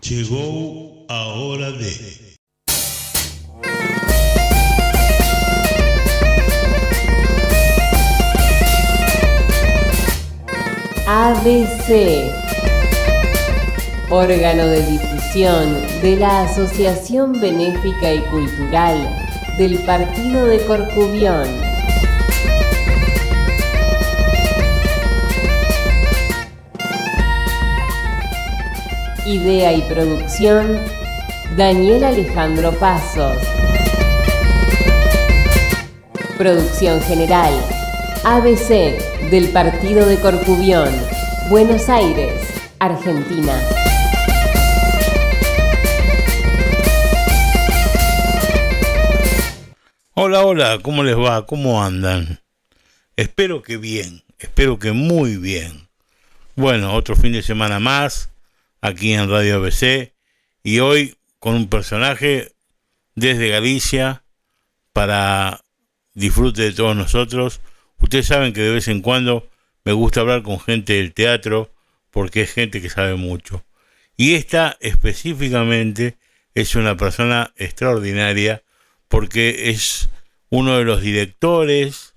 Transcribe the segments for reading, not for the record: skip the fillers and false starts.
Chegou a hora de... ABC, órgano de difusión de la Asociación Benéfica y Cultural del Partido de Corcubión. Idea y producción, Daniel Alejandro Pasos. Producción general, ABC del Partido de Corcubión, Buenos Aires, Argentina. Hola, hola, ¿cómo les va? ¿Cómo andan? Espero que bien, espero que muy bien. Bueno, otro fin de semana más, aquí en Radio ABC, y hoy con un personaje desde Galicia para disfrute de todos nosotros. Ustedes saben que de vez en cuando me gusta hablar con gente del teatro porque es gente que sabe mucho. Y esta específicamente es una persona extraordinaria porque es uno de los directores,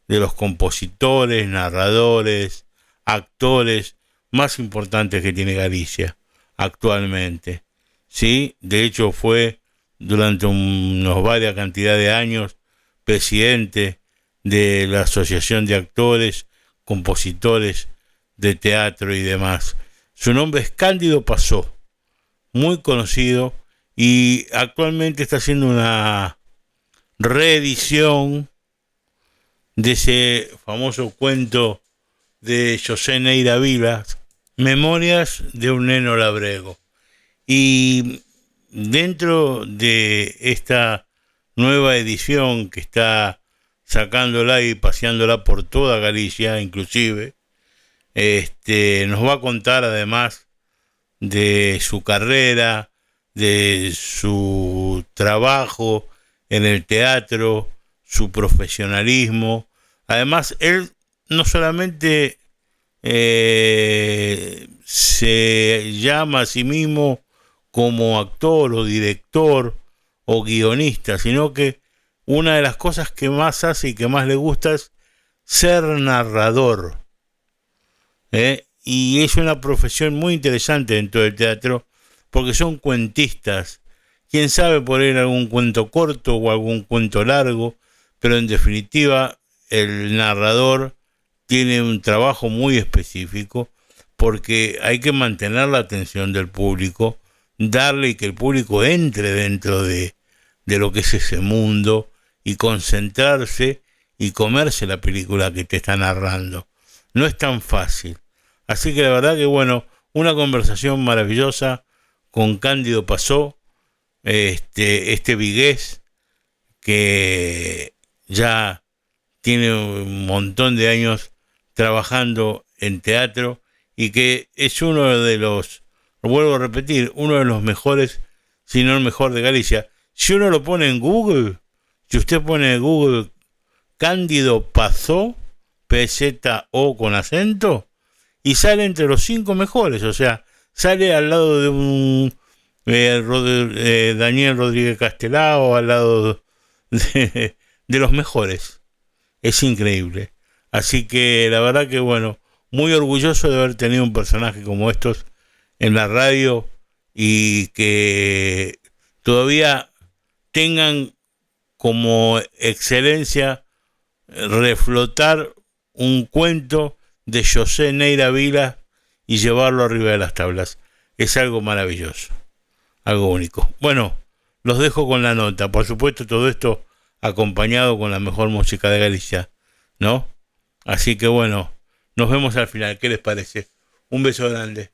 de los compositores, narradores, actores más importantes que tiene Galicia actualmente. Sí, de hecho fue durante unos varias cantidad de años presidente de la Asociación de Actores, Compositores de Teatro y demás. Su nombre es Cándido Pasó, muy conocido, y actualmente está haciendo una reedición de ese famoso cuento de José Neira Vilas, Memorias de un neno labrego. Y dentro de esta nueva edición que está sacándola y paseándola por toda Galicia, inclusive, nos va a contar además de su carrera, de su trabajo en el teatro, su profesionalismo. Además, él no solamente se llama a sí mismo como actor o director o guionista, sino que una de las cosas que más hace y que más le gusta es ser narrador. Y es una profesión muy interesante dentro del teatro porque son cuentistas. Quién sabe por él algún cuento corto o algún cuento largo, pero en definitiva el narrador tiene un trabajo muy específico porque hay que mantener la atención del público, darle y que el público entre dentro de lo que es ese mundo y concentrarse y comerse la película que te está narrando. No es tan fácil. Así que la verdad que bueno, una conversación maravillosa con Cándido Pasó, este vigués que ya tiene un montón de años trabajando en teatro y que es uno de los, lo vuelvo a repetir, uno de los mejores, si no el mejor de Galicia. Si uno lo pone en Google, si usted pone en Google Cándido Pasó, PZO con acento, y sale entre los 5 mejores, o sea, sale al lado de un Daniel Rodríguez Castelao, al lado de los mejores. Es increíble. Así que la verdad que bueno, muy orgulloso de haber tenido un personaje como estos en la radio y que todavía tengan como excelencia reflotar un cuento de José Neira Vilas y llevarlo arriba de las tablas. Es algo maravilloso, algo único. Bueno, los dejo con la nota. Por supuesto, todo esto acompañado con la mejor música de Galicia, ¿no? Así que bueno, nos vemos al final. ¿Qué les parece? Un beso grande.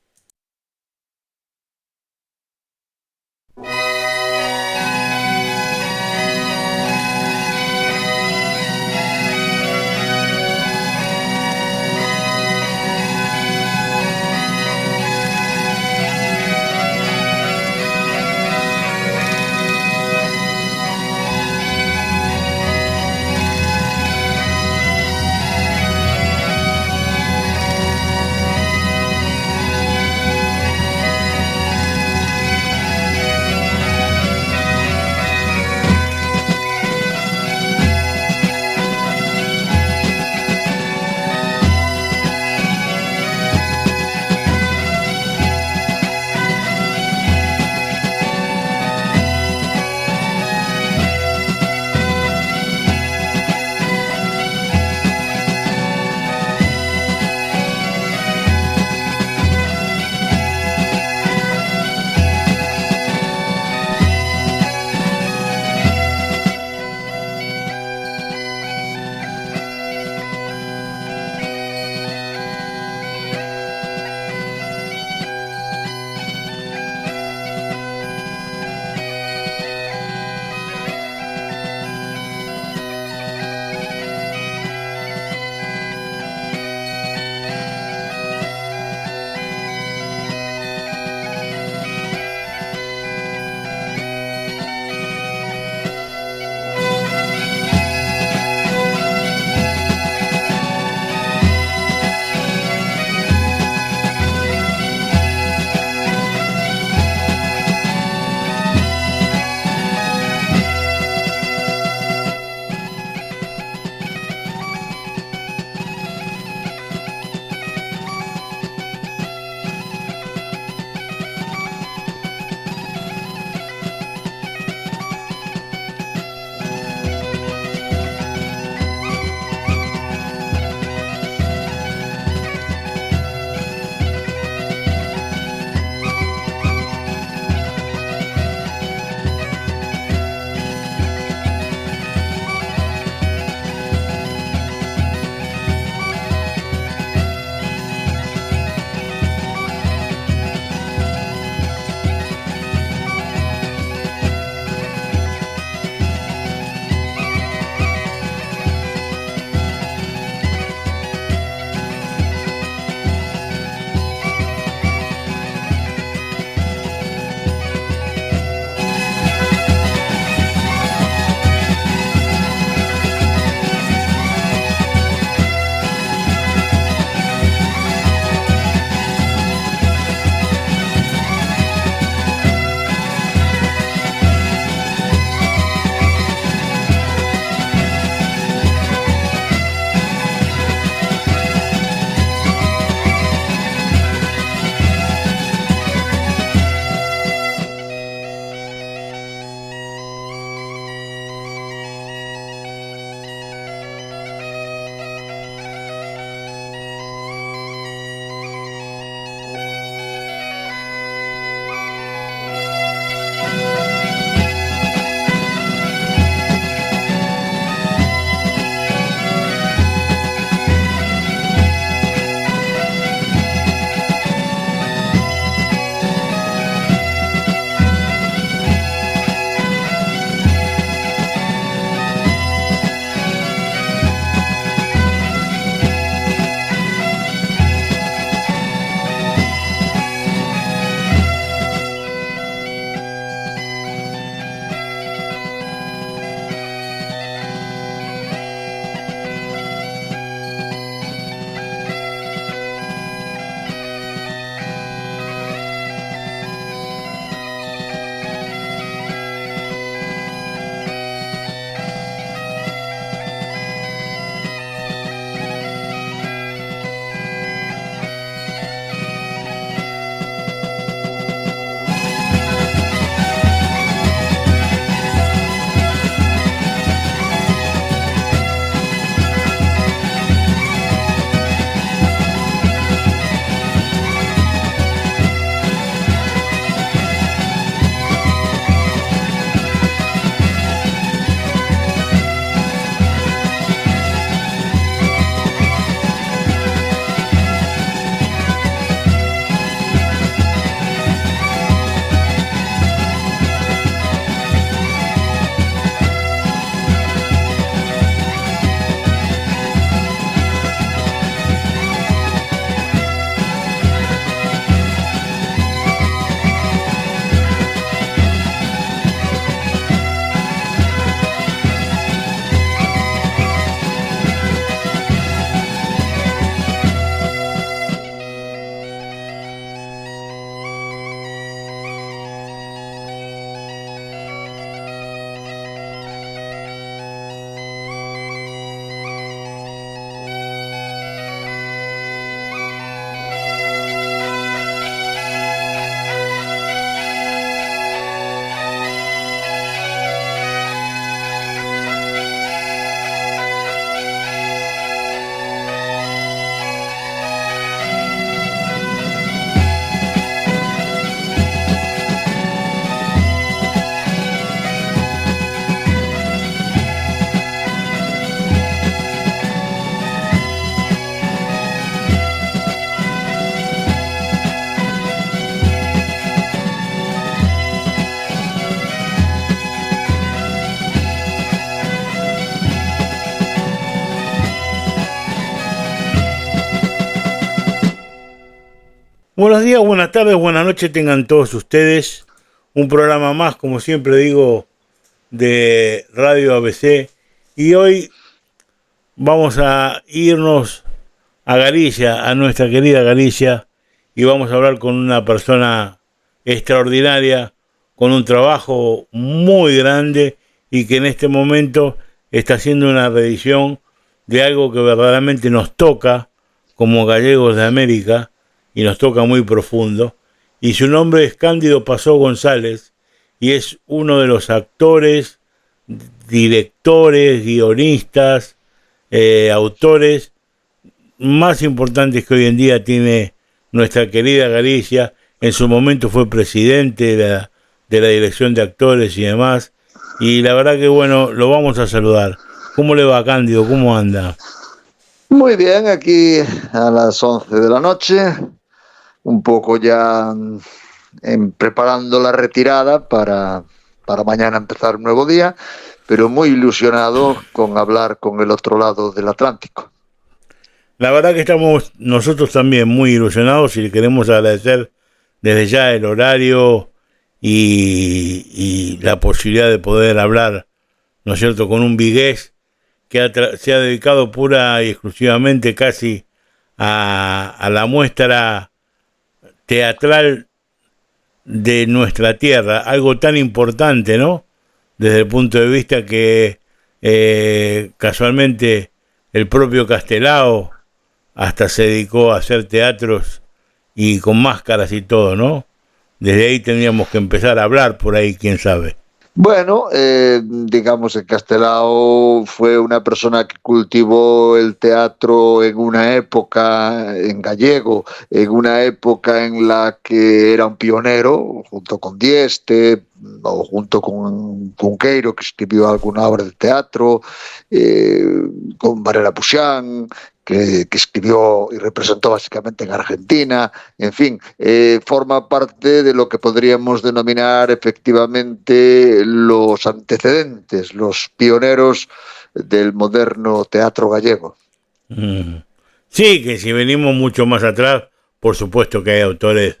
Buenos días, buenas tardes, buenas noches tengan todos ustedes. Un programa más, como siempre digo, de Radio ABC. Y hoy vamos a irnos a Galicia, a nuestra querida Galicia, y vamos a hablar con una persona extraordinaria, con un trabajo muy grande y que en este momento está haciendo una reedición de algo que verdaderamente nos toca como gallegos de América, y nos toca muy profundo, y su nombre es Cándido Pasó González, y es uno de los actores, directores, guionistas, autores más importantes que hoy en día tiene nuestra querida Galicia. En su momento fue presidente de la dirección de actores y demás, y la verdad que bueno, lo vamos a saludar. ¿Cómo le va, Cándido? ¿Cómo anda? Muy bien, aquí a las 11 de la noche, un poco ya preparando la retirada para mañana empezar un nuevo día, pero muy ilusionado con hablar con el otro lado del Atlántico. La verdad que estamos nosotros también muy ilusionados y le queremos agradecer desde ya el horario y la posibilidad de poder hablar, ¿no es cierto?, con un vigués que se ha dedicado pura y exclusivamente casi a la muestra teatral de nuestra tierra, algo tan importante, ¿no? Desde el punto de vista que casualmente el propio Castelao hasta se dedicó a hacer teatros y con máscaras y todo, ¿no? Desde ahí tendríamos que empezar a hablar por ahí, quién sabe. Bueno, digamos que Castelao fue una persona que cultivó el teatro en una época, en gallego, en una época en la que era un pionero, junto con Dieste, o junto con Cunqueiro, que escribió alguna obra de teatro, con Varela Puxán, que escribió y representó básicamente en Argentina, en fin, forma parte de lo que podríamos denominar efectivamente los antecedentes, los pioneros del moderno teatro gallego. Sí, que si venimos mucho más atrás, por supuesto que hay autores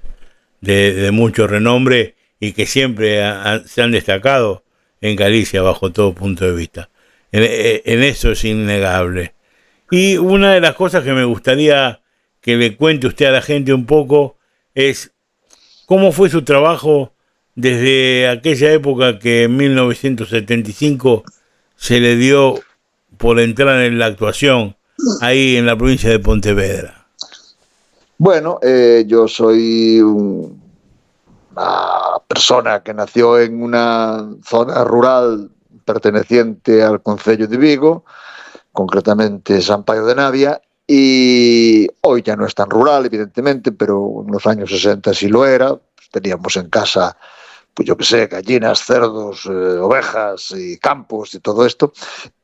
de mucho renombre y que siempre se han destacado en Galicia bajo todo punto de vista. En eso es innegable. Y una de las cosas que me gustaría que le cuente usted a la gente un poco es cómo fue su trabajo desde aquella época que en 1975 se le dio por entrar en la actuación ahí en la provincia de Pontevedra. Bueno, yo soy una persona que nació en una zona rural perteneciente al concello de Vigo, concretamente San Paio de Navia, y hoy ya no es tan rural, evidentemente, pero en los años 60 sí lo era. Teníamos en casa, pues yo qué sé, gallinas, cerdos, ovejas y campos y todo esto.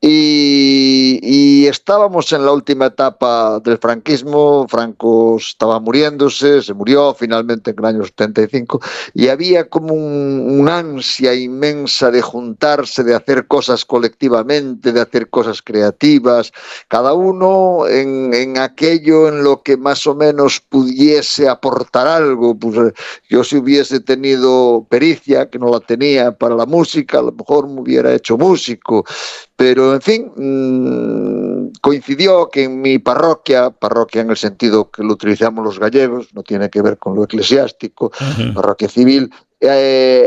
Y estábamos en la última etapa del franquismo. Franco estaba muriéndose, se murió finalmente en el año 75, y había como una ansia inmensa de juntarse, de hacer cosas colectivamente, de hacer cosas creativas, cada uno en aquello en lo que más o menos pudiese aportar algo. Pues yo, si hubiese tenido pericia, que no la tenía, para la música, a lo mejor me hubiera hecho músico. Pero, en fin, coincidió que en mi parroquia en el sentido que lo utilizamos los gallegos, no tiene que ver con lo eclesiástico, parroquia civil,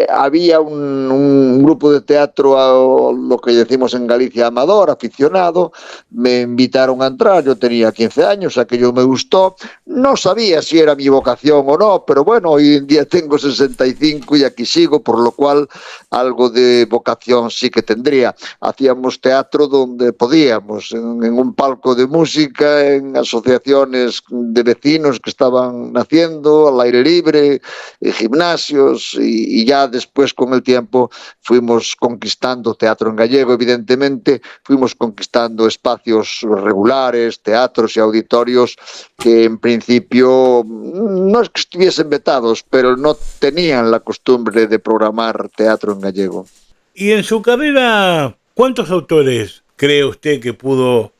había un grupo de teatro, lo que decimos en Galicia amador, aficionado. Me invitaron a entrar, yo tenía 15 años, aquello me gustó, no sabía si era mi vocación o no, pero bueno, hoy en día tengo 65 y aquí sigo, por lo cual algo de vocación sí que tendría. Hacíamos teatro donde podíamos, en un palco de música, en asociaciones de vecinos que estaban naciendo, al aire libre, gimnasios, y ya después, con el tiempo, fuimos conquistando teatro en gallego, evidentemente, fuimos conquistando espacios regulares, teatros y auditorios que en principio no es que estuviesen vetados, pero no tenían la costumbre de programar teatro en gallego. Y en su carrera, ¿cuántos autores cree usted que pudo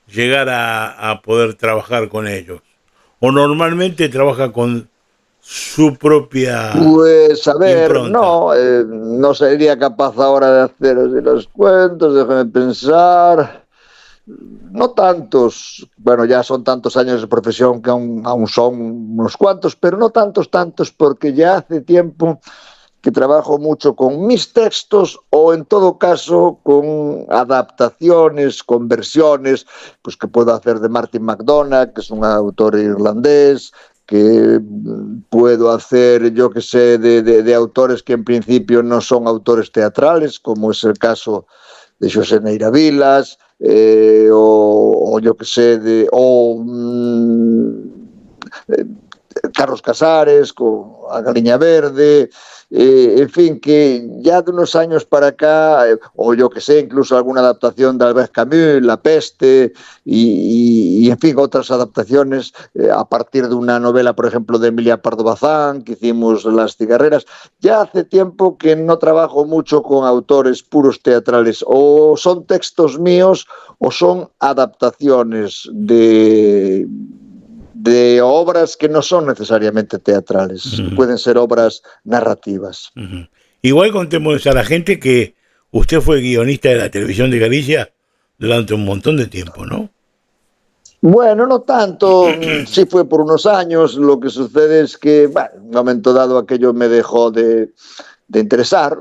llegar a poder trabajar con ellos? ¿O normalmente trabaja con su propia Pues a ver, impronta. no sería capaz ahora de hacer así los cuentos, déjame pensar. No tantos, bueno, ya son tantos años de profesión que aún son unos cuantos, pero no tantos, porque ya hace tiempo que trabajo mucho con mis textos o en todo caso con adaptaciones, con versiones, pues que puedo hacer de Martin McDonagh, que es un autor irlandés, que puedo hacer, yo que sé, de autores que en principio no son autores teatrales, como es el caso de Xosé Neira Vilas, o yo que sé, eh, Carlos Casares con A Galiña Verde, en fin, que ya de unos años para acá, o yo que sé, incluso alguna adaptación de Albert Camus, La Peste, en fin, otras adaptaciones a partir de una novela, por ejemplo, de Emilia Pardo Bazán, que hicimos Las cigarreras. Ya hace tiempo que no trabajo mucho con autores puros teatrales, o son textos míos o son adaptaciones de obras que no son necesariamente teatrales, Ujú, pueden ser obras narrativas. ujú. Igual contemos a la gente que usted fue guionista de la televisión de Galicia durante un montón de tiempo, ¿no? Bueno, no tanto, sí fue por unos años, lo que sucede es que, bueno, en un momento dado aquello me dejó de interesar,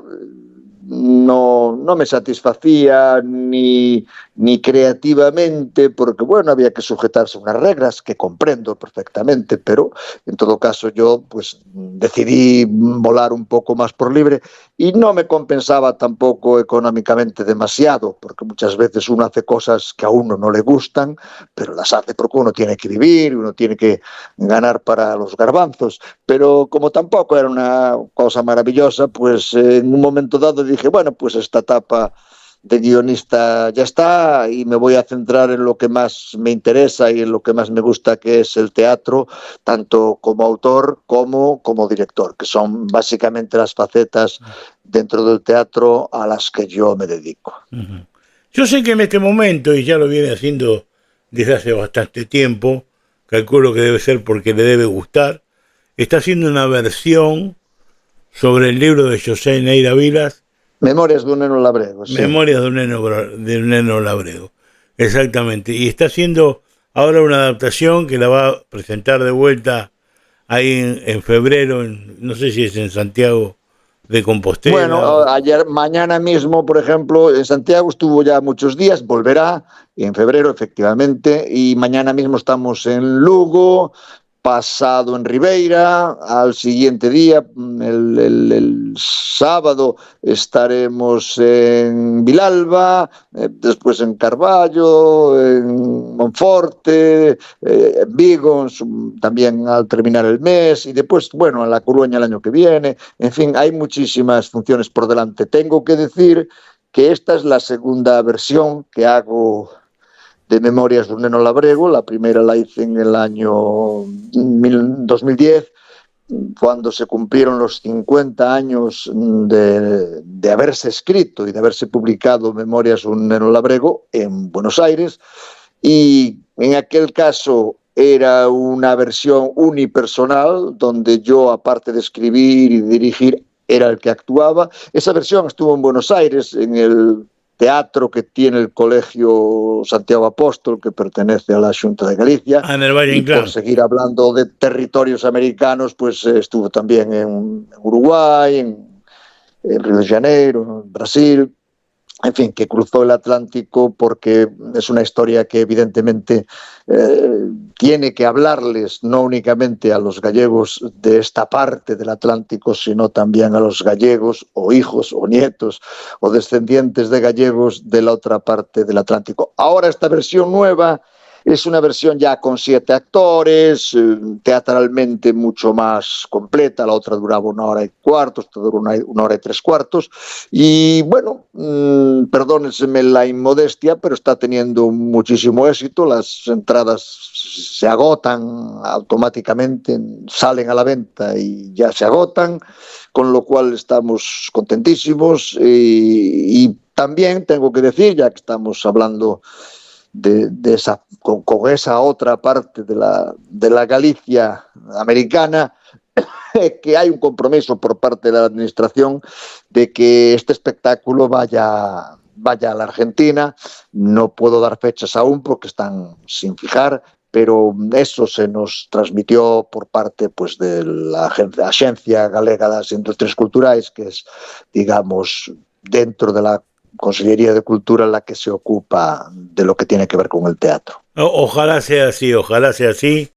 no me satisfacía ni creativamente, porque bueno, había que sujetarse a unas reglas que comprendo perfectamente, pero en todo caso yo pues decidí volar un poco más por libre y no me compensaba tampoco económicamente demasiado, porque muchas veces uno hace cosas que a uno no le gustan, pero las hace porque uno tiene que vivir, uno tiene que ganar para los garbanzos. Pero como tampoco era una cosa maravillosa, pues en un momento dado dije, bueno, pues esta etapa de guionista ya está y me voy a centrar en lo que más me interesa y en lo que más me gusta, que es el teatro, tanto como autor como director, que son básicamente las facetas dentro del teatro a las que yo me dedico. Ujú. Yo sé que en este momento, y ya lo viene haciendo desde hace bastante tiempo, calculo que debe ser porque le debe gustar, está haciendo una versión sobre el libro de José Neira Vilas, Memorias de un neno labrego, sí. Memorias de un neno labrego. Exactamente. Y está haciendo ahora una adaptación que la va a presentar de vuelta ahí en febrero, no sé si es en Santiago de Compostela. Bueno, mañana mismo, por ejemplo, en Santiago estuvo ya muchos días, volverá en febrero, efectivamente, y mañana mismo estamos en Lugo, pasado en Ribeira, al siguiente día, el sábado, estaremos en Vilalba, después en Carballo, en Monforte, en Vigo, también al terminar el mes, y después, bueno, en La Coruña el año que viene. En fin, hay muchísimas funciones por delante. Tengo que decir que esta es la segunda versión que hago de Memorias de un neno labrego. La primera la hice en el año 2010, cuando se cumplieron los 50 años de haberse escrito y de haberse publicado Memorias de un neno labrego en Buenos Aires, y en aquel caso era una versión unipersonal, donde yo, aparte de escribir y dirigir, era el que actuaba. Esa versión estuvo en Buenos Aires, en el teatro que tiene el Colegio Santiago Apóstol, que pertenece a la Xunta de Galicia, Ah, en el Valle y por Inclán. seguir hablando de territorios americanos, pues estuvo también en Uruguay, en Río de Janeiro, en Brasil, en fin, que cruzó el Atlántico, porque es una historia que evidentemente tiene que hablarles no únicamente a los gallegos de esta parte del Atlántico, sino también a los gallegos o hijos o nietos o descendientes de gallegos de la otra parte del Atlántico. Ahora esta versión nueva es una versión ya con 7 actores, teatralmente mucho más completa. La otra duraba 1 hora y cuarto, esta duró 1 hora y 3 cuartos. Y bueno, perdónenseme la inmodestia, pero está teniendo muchísimo éxito. Las entradas se agotan automáticamente, salen a la venta y ya se agotan, con lo cual estamos contentísimos. Y también tengo que decir, ya que estamos hablando de esa, con esa otra parte de la Galicia americana, que hay un compromiso por parte de la administración de que este espectáculo vaya a la Argentina. No puedo dar fechas aún porque están sin fijar, pero eso se nos transmitió por parte pues, de la Agencia Galega das Industrias Culturais, que es, digamos, dentro de la Consellería de Cultura la que se ocupa de lo que tiene que ver con el teatro. Ojalá sea así, ojalá sea así.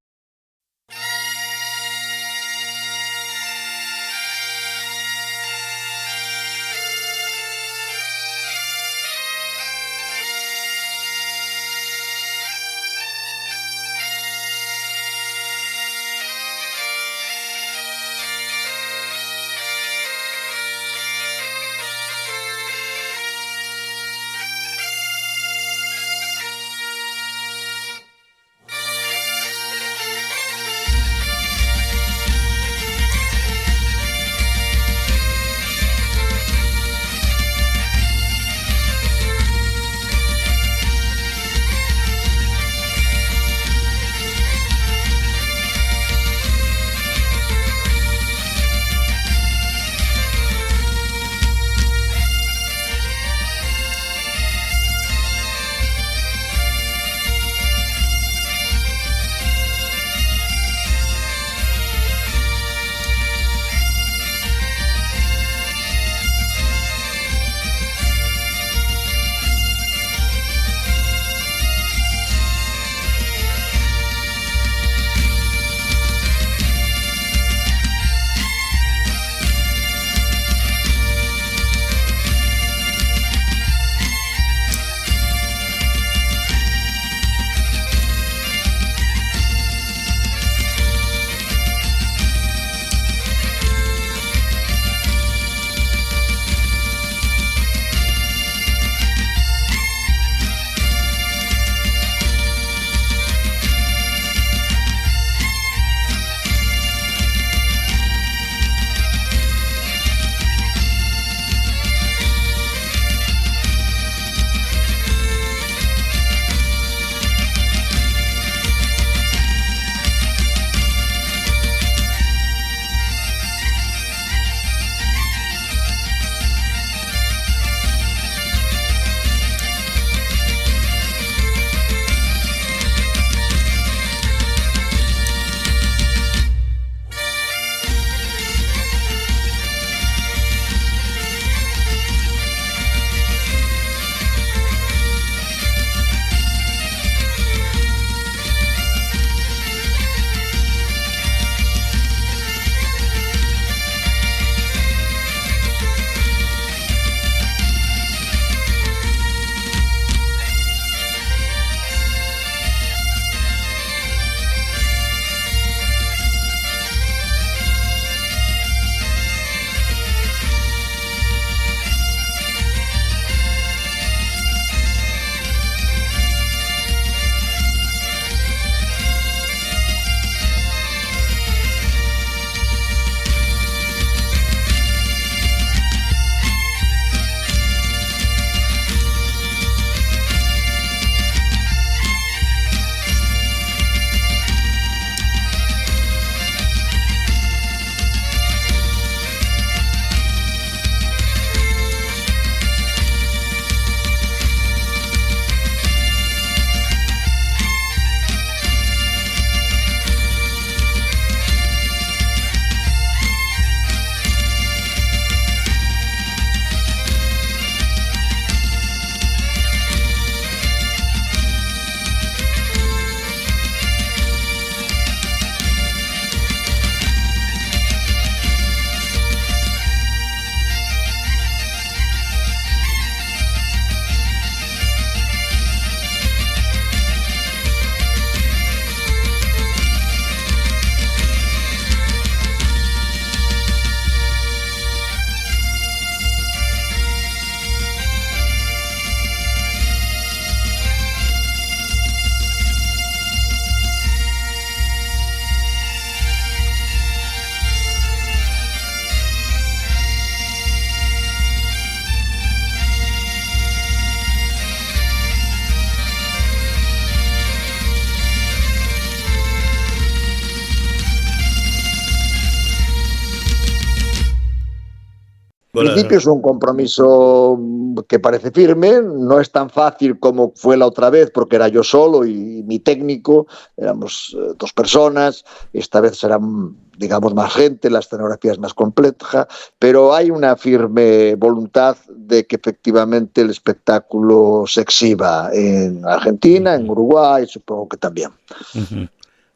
En principio es un compromiso que parece firme, no es tan fácil como fue la otra vez, porque era yo solo y mi técnico, éramos 2 personas, esta vez serán, digamos, más gente, la escenografía es más compleja, pero hay una firme voluntad de que efectivamente el espectáculo se exhiba en Argentina, en Uruguay, supongo que también.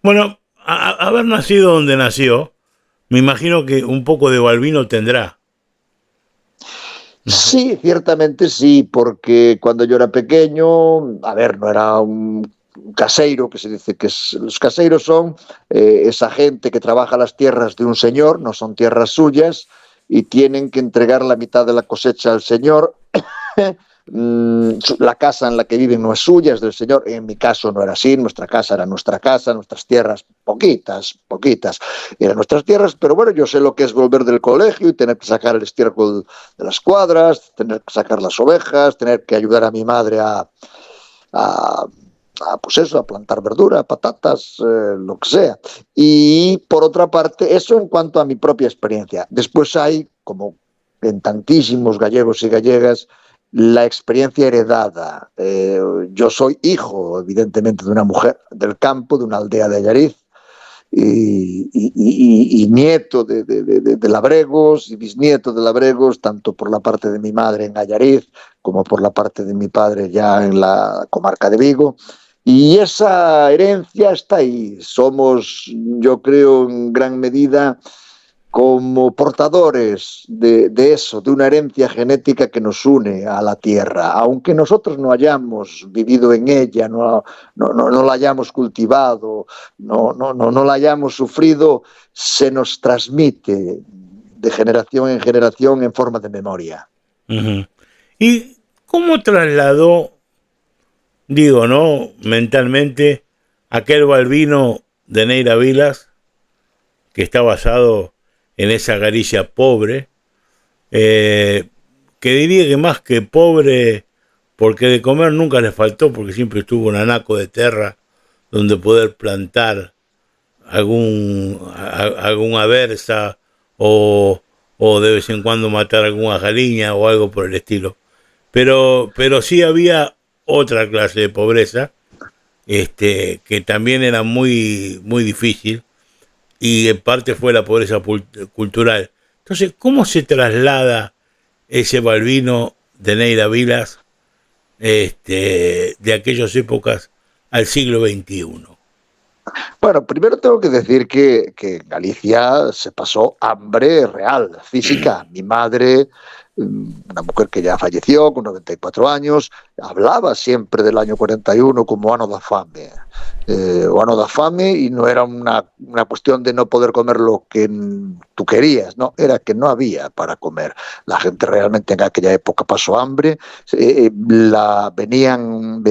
Bueno, haber nacido donde nació, me imagino que un poco de Balbino tendrá. Sí, ciertamente sí, porque cuando yo era pequeño, a ver, no era un caseiro, que se dice que los caseiros son esa gente que trabaja las tierras de un señor, no son tierras suyas, y tienen que entregar la mitad de la cosecha al señor. La casa en la que viven no es suya, es del señor. En mi caso no era así, nuestra casa era nuestra casa, nuestras tierras, poquitas, eran nuestras tierras, pero bueno, yo sé lo que es volver del colegio y tener que sacar el estiércol de las cuadras, tener que sacar las ovejas, tener que ayudar a mi madre a pues eso, a plantar verdura, patatas, lo que sea. Y por otra parte, eso en cuanto a mi propia experiencia. Después hay, como en tantísimos gallegos y gallegas, la experiencia heredada. Yo soy hijo, evidentemente, de una mujer del campo, de una aldea de Allariz, y nieto de labregos y bisnieto de labregos, tanto por la parte de mi madre en Allariz como por la parte de mi padre ya en la comarca de Vigo. Y esa herencia está ahí. Somos, yo creo, en gran medida como portadores de eso, de una herencia genética que nos une a la tierra. Aunque nosotros no hayamos vivido en ella, no la hayamos cultivado, no la hayamos sufrido, se nos transmite de generación en generación en forma de memoria. ¿Y cómo trasladó, digo, no, mentalmente, aquel Balbino de Neira Vilas, que está basado en esa Galicia pobre, que diría que más que pobre, porque de comer nunca le faltó, porque siempre estuvo un anaco de tierra donde poder plantar alguna versa o de vez en cuando matar alguna galiña o algo por el estilo. Pero sí había otra clase de pobreza, que también era muy, muy difícil, y en parte fue la pobreza cultural. Entonces, ¿cómo se traslada ese Balbino de Neira Vilas de aquellas épocas al siglo XXI? Bueno, primero tengo que decir que en Galicia se pasó hambre real, física. Mi madre, una mujer que ya falleció con 94 años, hablaba siempre del año 41 como ano da fame. O ano da fame, y no era una cuestión de no poder comer lo que tú querías, no, era que no había para comer. La gente realmente en aquella época pasó hambre. Venían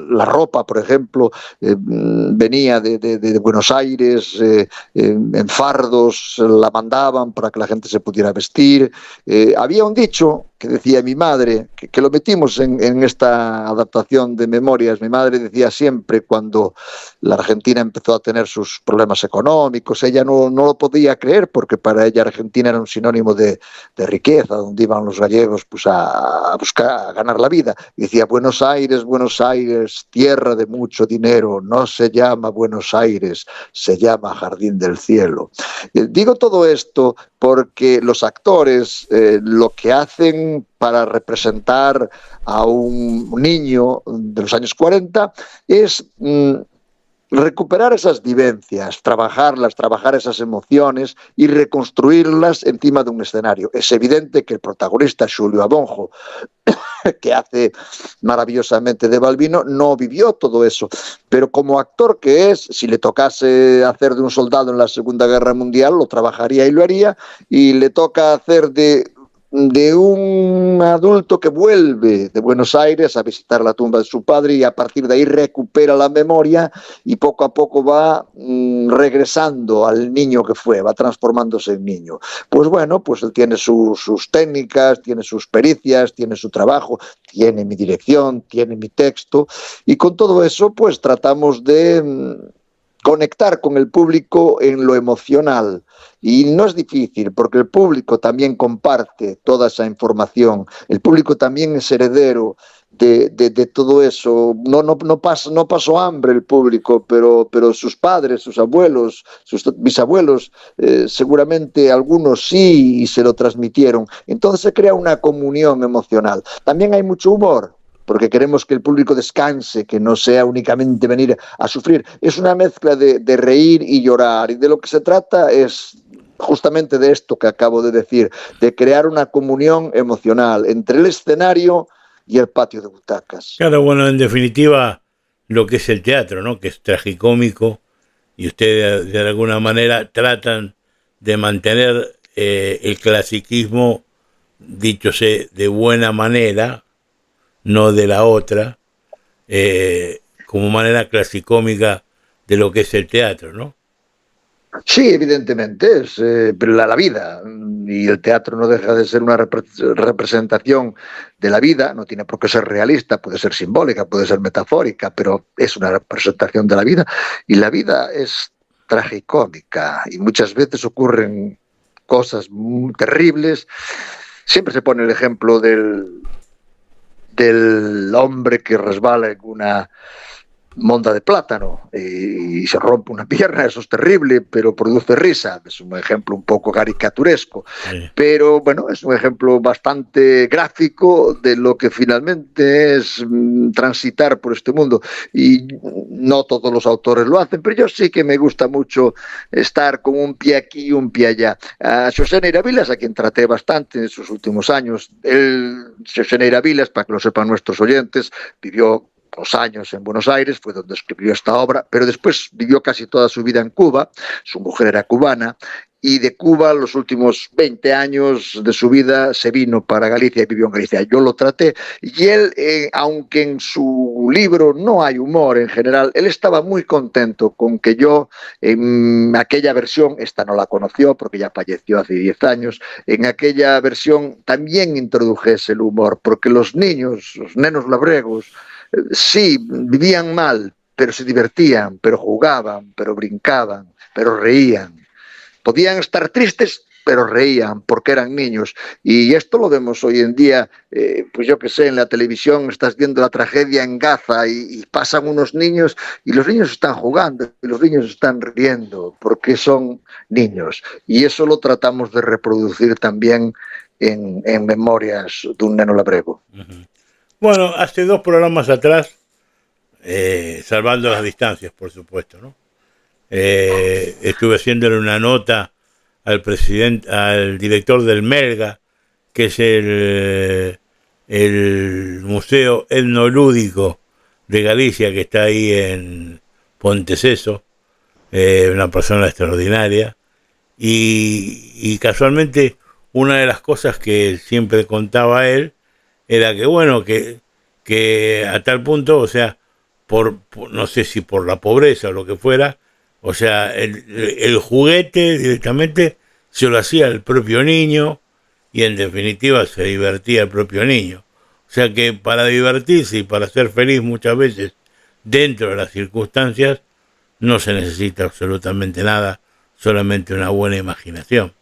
la ropa, por ejemplo, venía de Buenos Aires en fardos, la mandaban para que la gente se pudiera vestir. Había un dicho que decía mi madre, que lo metimos en esta adaptación de Memorias. Mi madre decía siempre, cuando la Argentina empezó a tener sus problemas económicos, ella no lo podía creer, porque para ella Argentina era un sinónimo de riqueza, donde iban los gallegos pues a buscar, a ganar la vida. Y decía: Buenos Aires, tierra de mucho dinero, no se llama Buenos Aires, se llama Jardín del Cielo. Digo todo esto porque los actores lo que hacen para representar a un niño de los años 40 es recuperar esas vivencias, trabajar esas emociones y reconstruirlas encima de un escenario. Es evidente que el protagonista, Xulio Abonjo, que hace maravillosamente de Balbino, no vivió todo eso, pero como actor que es, si le tocase hacer de un soldado en la Segunda Guerra Mundial, lo trabajaría y lo haría, y le toca hacer de un adulto que vuelve de Buenos Aires a visitar la tumba de su padre, y a partir de ahí recupera la memoria y poco a poco va regresando al niño que fue, va transformándose en niño. Pues bueno, pues él tiene sus técnicas, tiene sus pericias, tiene su trabajo, tiene mi dirección, tiene mi texto, y con todo eso pues tratamos de conectar con el público en lo emocional. Y no es difícil, porque el público también comparte toda esa información. El público también es heredero de todo eso. No pasó hambre el público, pero sus padres, sus abuelos, sus bisabuelos, seguramente algunos sí y se lo transmitieron. Entonces se crea una comunión emocional. También hay mucho humor, porque queremos que el público descanse, que no sea únicamente venir a sufrir. Es una mezcla de reír y llorar, y de lo que se trata es justamente de esto que acabo de decir, de crear una comunión emocional entre el escenario y el patio de butacas. Claro, bueno, en definitiva, lo que es el teatro, ¿no? Que es tragicómico, y ustedes de alguna manera tratan de mantener el clasiquismo, dicho sea de buena manera, no de la otra, como manera clasicómica de lo que es el teatro, ¿no? Sí, evidentemente, pero la vida, y el teatro no deja de ser una representación de la vida, no tiene por qué ser realista, puede ser simbólica, puede ser metafórica, pero es una representación de la vida, y la vida es tragicómica, y muchas veces ocurren cosas muy terribles. Siempre se pone el ejemplo del hombre que resbala en una monda de plátano y se rompe una pierna. Eso es terrible, pero produce risa. Es un ejemplo un poco caricaturesco, sí. Pero bueno, es un ejemplo bastante gráfico de lo que finalmente es transitar por este mundo, y no todos los autores lo hacen, pero yo sí que me gusta mucho estar con un pie aquí y un pie allá. A Xosé Neira Vilas, a quien traté bastante en sus últimos años, Xosé Neira Vilas, para que lo sepan nuestros oyentes, vivió 2 años en Buenos Aires, fue donde escribió esta obra, pero después vivió casi toda su vida en Cuba. Su mujer era cubana, y de Cuba los últimos 20 años de su vida se vino para Galicia y vivió en Galicia. Yo lo traté, y él, aunque en su libro no hay humor en general, él estaba muy contento con que yo, en aquella versión, esta no la conoció porque ya falleció hace 10 años, en aquella versión también introdujese el humor, porque los niños, los nenos labregos, sí, vivían mal, pero se divertían, pero jugaban, pero brincaban, pero reían. Podían estar tristes, pero reían porque eran niños. Y esto lo vemos hoy en día, pues yo que sé, en la televisión estás viendo la tragedia en Gaza y pasan unos niños y los niños están jugando y los niños están riendo porque son niños. Y eso lo tratamos de reproducir también en Memorias de un neno labrego. Uh-huh. Bueno, hace 2 programas atrás, salvando las distancias, por supuesto, ¿no? Estuve haciéndole una nota al director del Melga, que es el Museo Etnolúdico de Galicia, que está ahí en Ponteceso, una persona extraordinaria, y casualmente una de las cosas que siempre contaba él era que, bueno, que a tal punto, o sea, por no sé si por la pobreza o lo que fuera, o sea, el juguete directamente se lo hacía el propio niño, y en definitiva se divertía el propio niño. O sea que para divertirse y para ser feliz muchas veces dentro de las circunstancias no se necesita absolutamente nada, solamente una buena imaginación.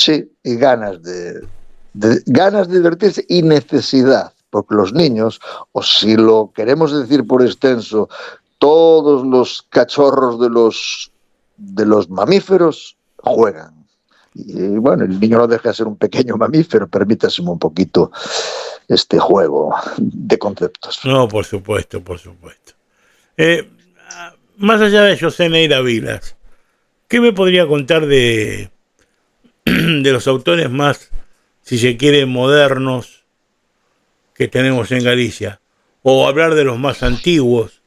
Sí, y ganas de divertirse y necesidad, porque los niños, o si lo queremos decir por extenso, todos los cachorros de los mamíferos juegan. Y bueno, el niño no deja de ser un pequeño mamífero, permítaseme un poquito este juego de conceptos. No, por supuesto, por supuesto. Más allá de José Neira Vilas, ¿qué me podría contar de los autores más, si se quiere, modernos que tenemos en Galicia? O hablar de los más antiguos.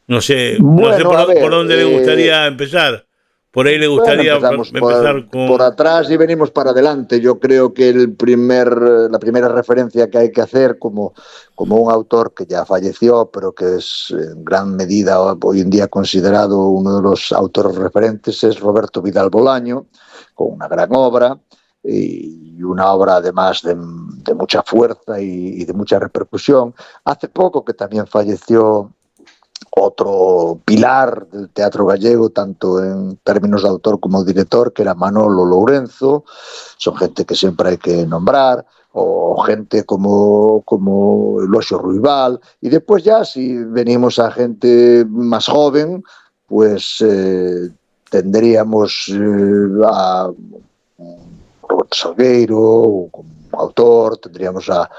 No sé, Bueno, no sé por dónde le gustaría empezar. Por ahí le gustaría empezar por atrás y venimos para adelante. Yo creo que la primera referencia que hay que hacer como un autor que ya falleció, pero que es en gran medida hoy en día considerado uno de los autores referentes, es Roberto Vidal Bolaño, con una gran obra y una obra además de mucha fuerza y de mucha repercusión. Hace poco que también falleció otro pilar del teatro gallego, tanto en términos de autor como de director, que era Manolo Lourenzo. Son gente que siempre hay que nombrar, o gente como Eloxio Ruibal. Y después ya, si venimos a gente más joven, pues tendríamos a Roberto Salgueiro como autor, tendríamos a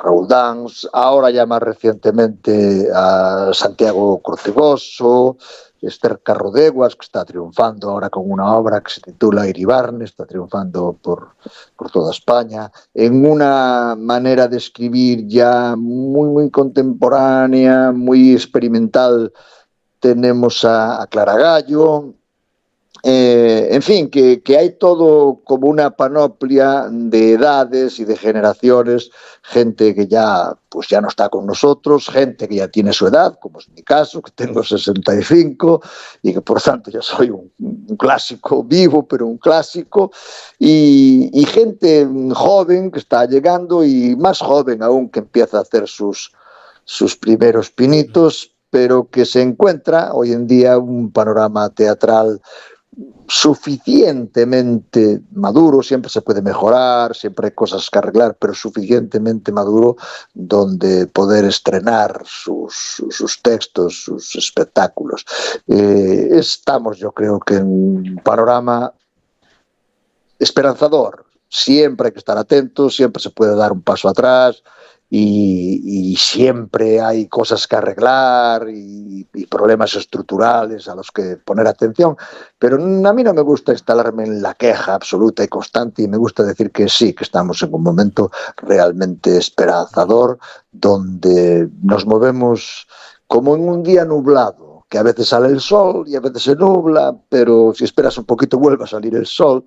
Raúl Dans, ahora ya más recientemente a Santiago Cortegoso, Esther Carrodeguas, que está triunfando ahora con una obra que se titula Iribarne, está triunfando por toda España, en una manera de escribir ya muy contemporánea, muy experimental. Tenemos a Clara Gallo. En fin, que hay todo como una panoplia de edades y de generaciones, gente que ya no está con nosotros, gente que ya tiene su edad, como es mi caso, que tengo 65 y que por tanto ya soy un clásico vivo, pero un clásico, y gente joven que está llegando y más joven aún que empieza a hacer sus primeros pinitos, pero que se encuentra hoy en día un panorama teatral suficientemente maduro. Siempre se puede mejorar, siempre hay cosas que arreglar, pero suficientemente maduro donde poder estrenar sus textos, sus espectáculos. Estamos, yo creo que en un panorama esperanzador. Siempre hay que estar atentos, siempre se puede dar un paso atrás, y siempre hay cosas que arreglar y problemas estructurales a los que poner atención, pero a mí no me gusta instalarme en la queja absoluta y constante, y me gusta decir que sí, que estamos en un momento realmente esperanzador, donde nos movemos como en un día nublado, que a veces sale el sol y a veces se nubla, pero si esperas un poquito vuelve a salir el sol.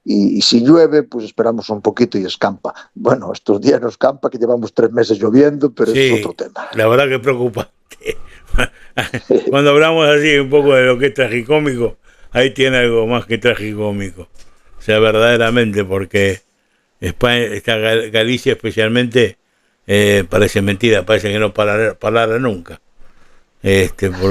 Y si llueve, pues esperamos un poquito y escampa. Bueno, estos días no escampa, que llevamos 3 meses lloviendo, pero sí, es otro tema. La verdad que es preocupante. Cuando hablamos así un poco de lo que es tragicómico, ahí tiene algo más que tragicómico. O sea, verdaderamente, porque Galicia especialmente parece mentira, parece que no parará nunca.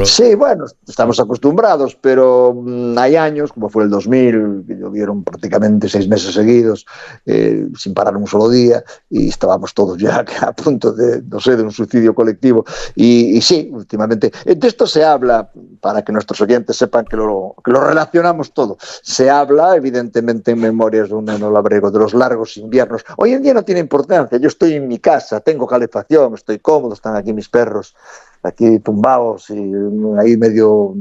Sí, bueno, estamos acostumbrados, pero hay años, como fue el 2000, que llovieron prácticamente 6 meses seguidos, sin parar un solo día, y estábamos todos ya a punto de un suicidio colectivo. Y sí, últimamente, de esto se habla, para que nuestros oyentes sepan que lo relacionamos todo. Se habla, evidentemente, en Memorias de un neno labrego, de los largos inviernos. Hoy en día no tiene importancia, yo estoy en mi casa, tengo calefacción, estoy cómodo, están aquí mis perros, aquí tumbados y ahí medio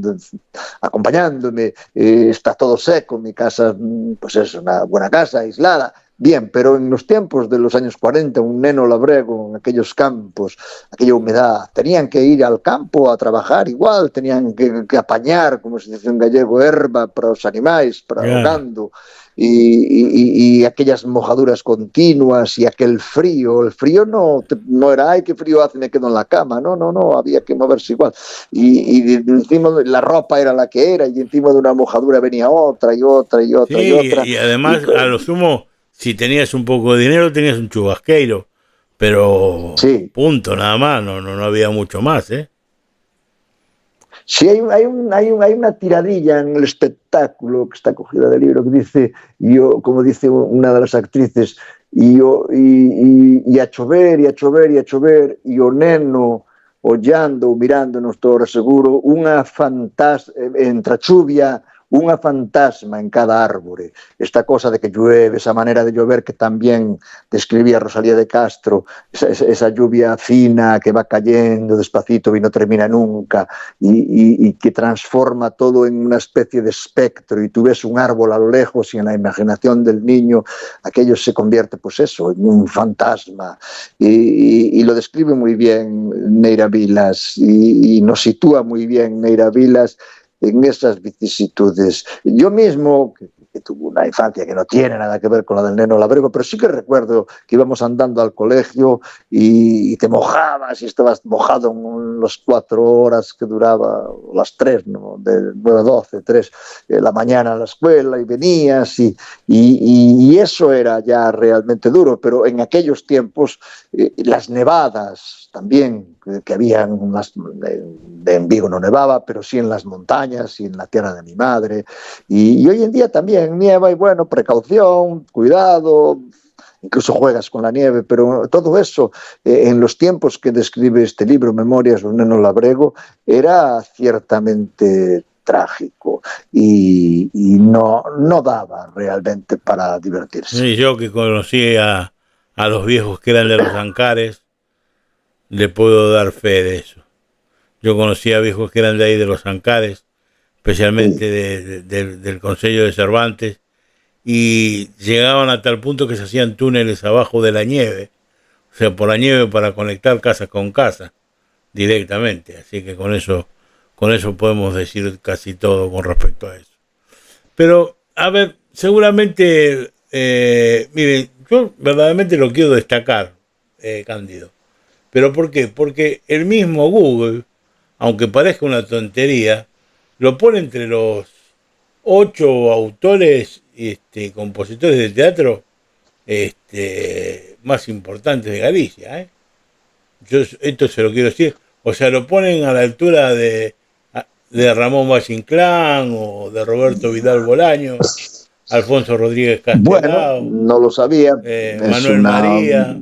acompañándome, está todo seco, mi casa pues es una buena casa, aislada, bien, pero en los tiempos de los años 40, un neno labrego en aquellos campos, aquella humedad, tenían que ir al campo a trabajar igual, tenían que apañar, como se dice en gallego, herba para los animales, para o gando, y aquellas mojaduras continuas y aquel frío. El frío no era, ay, qué frío hace, me quedo en la cama, no, había que moverse igual, y encima la ropa era la que era, y encima de una mojadura venía otra y otra y otra, sí, y otra. Y además, a lo sumo, si tenías un poco de dinero, tenías un chubasqueiro, pero sí, punto, nada más, no había mucho más, Sí, hay una tiradilla en el espectáculo que está cogida del libro que dice, como dice una de las actrices, e a chover, e a chover, e a chover, e o neno ollando, mirándonos todo seguro, entre a chuvia, unha fantasma en cada árbore. Esta cosa de que llueve, esa manera de llover que también describía Rosalía de Castro, esa lluvia fina que va cayendo despacito y no termina nunca, y que transforma todo en una especie de espectro, y tú ves un árbol a lo lejos y en la imaginación del niño aquello se convierte, pues eso, en un fantasma. Y lo describe muy bien Neira Vilas, y nos sitúa muy bien Neira Vilas en esas vicisitudes. Yo mismo, que tuve una infancia que no tiene nada que ver con la del Neno Labrego, pero sí que recuerdo que íbamos andando al colegio y te mojabas y estabas mojado en las 4 horas que duraba, las 3, ¿no? De 9 a 12, 3 de la mañana a la escuela, y venías y eso era ya realmente duro, pero en aquellos tiempos las nevadas también que había en Vigo no nevaba, pero sí en las montañas y en la tierra de mi madre, y hoy en día también nieva, y bueno, precaución, cuidado, incluso juegas con la nieve, pero todo eso en los tiempos que describe este libro, Memorias de un Neno Labrego, era ciertamente trágico y no daba realmente para divertirse. Sí, yo que conocí a los viejos que eran de los Ancares, le puedo dar fe de eso. Yo conocí a viejos que eran de ahí de los Ancares, especialmente del Concello de Cervantes, y llegaban a tal punto que se hacían túneles abajo de la nieve, o sea, por la nieve, para conectar casa con casa directamente. Así que con eso podemos decir casi todo con respecto a eso. Pero, a ver, seguramente, miren, yo verdaderamente lo quiero destacar, Cándido. ¿Pero por qué? Porque el mismo Google, aunque parezca una tontería, lo pone entre los 8 autores compositores de teatro más importantes de Galicia. Yo esto se lo quiero decir. O sea, lo ponen a la altura de Ramón Valle Inclán o de Roberto Vidal Bolaño, Alfonso Rodríguez Castelao. Bueno, no lo sabía. Manuel María.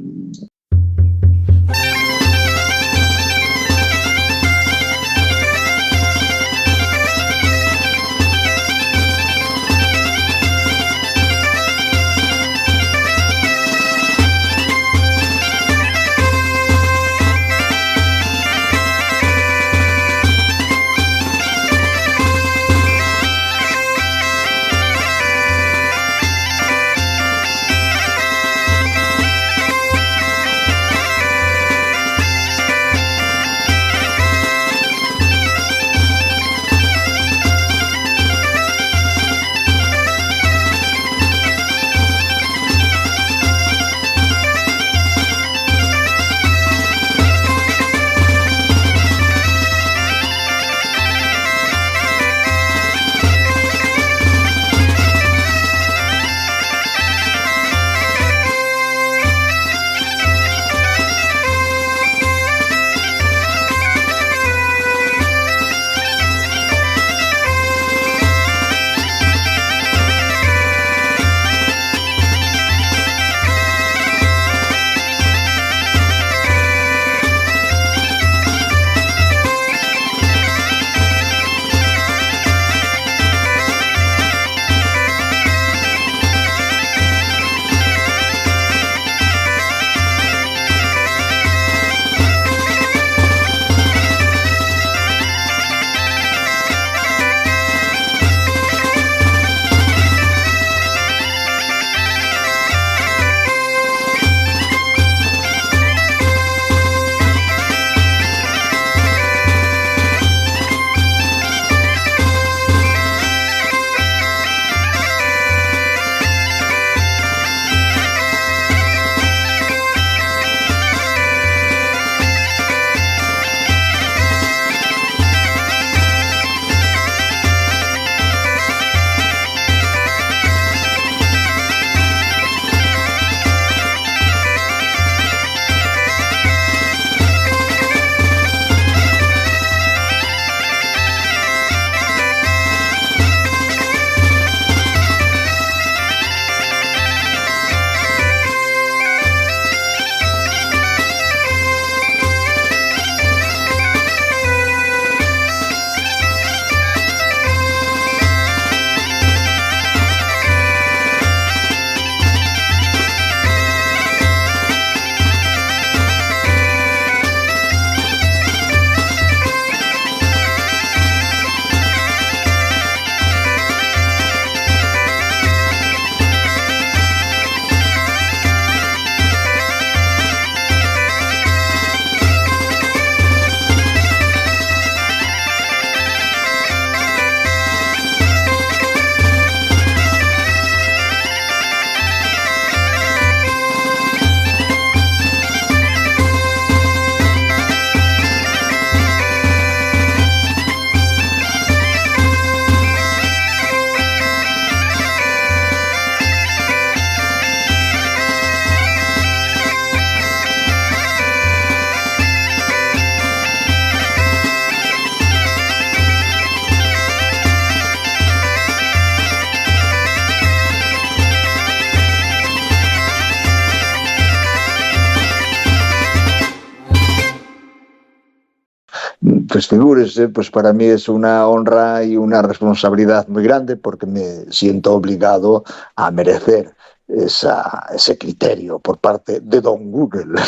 pues figúrese, pues para mí es una honra y una responsabilidad muy grande porque me siento obligado a merecer ese criterio por parte de Don Google.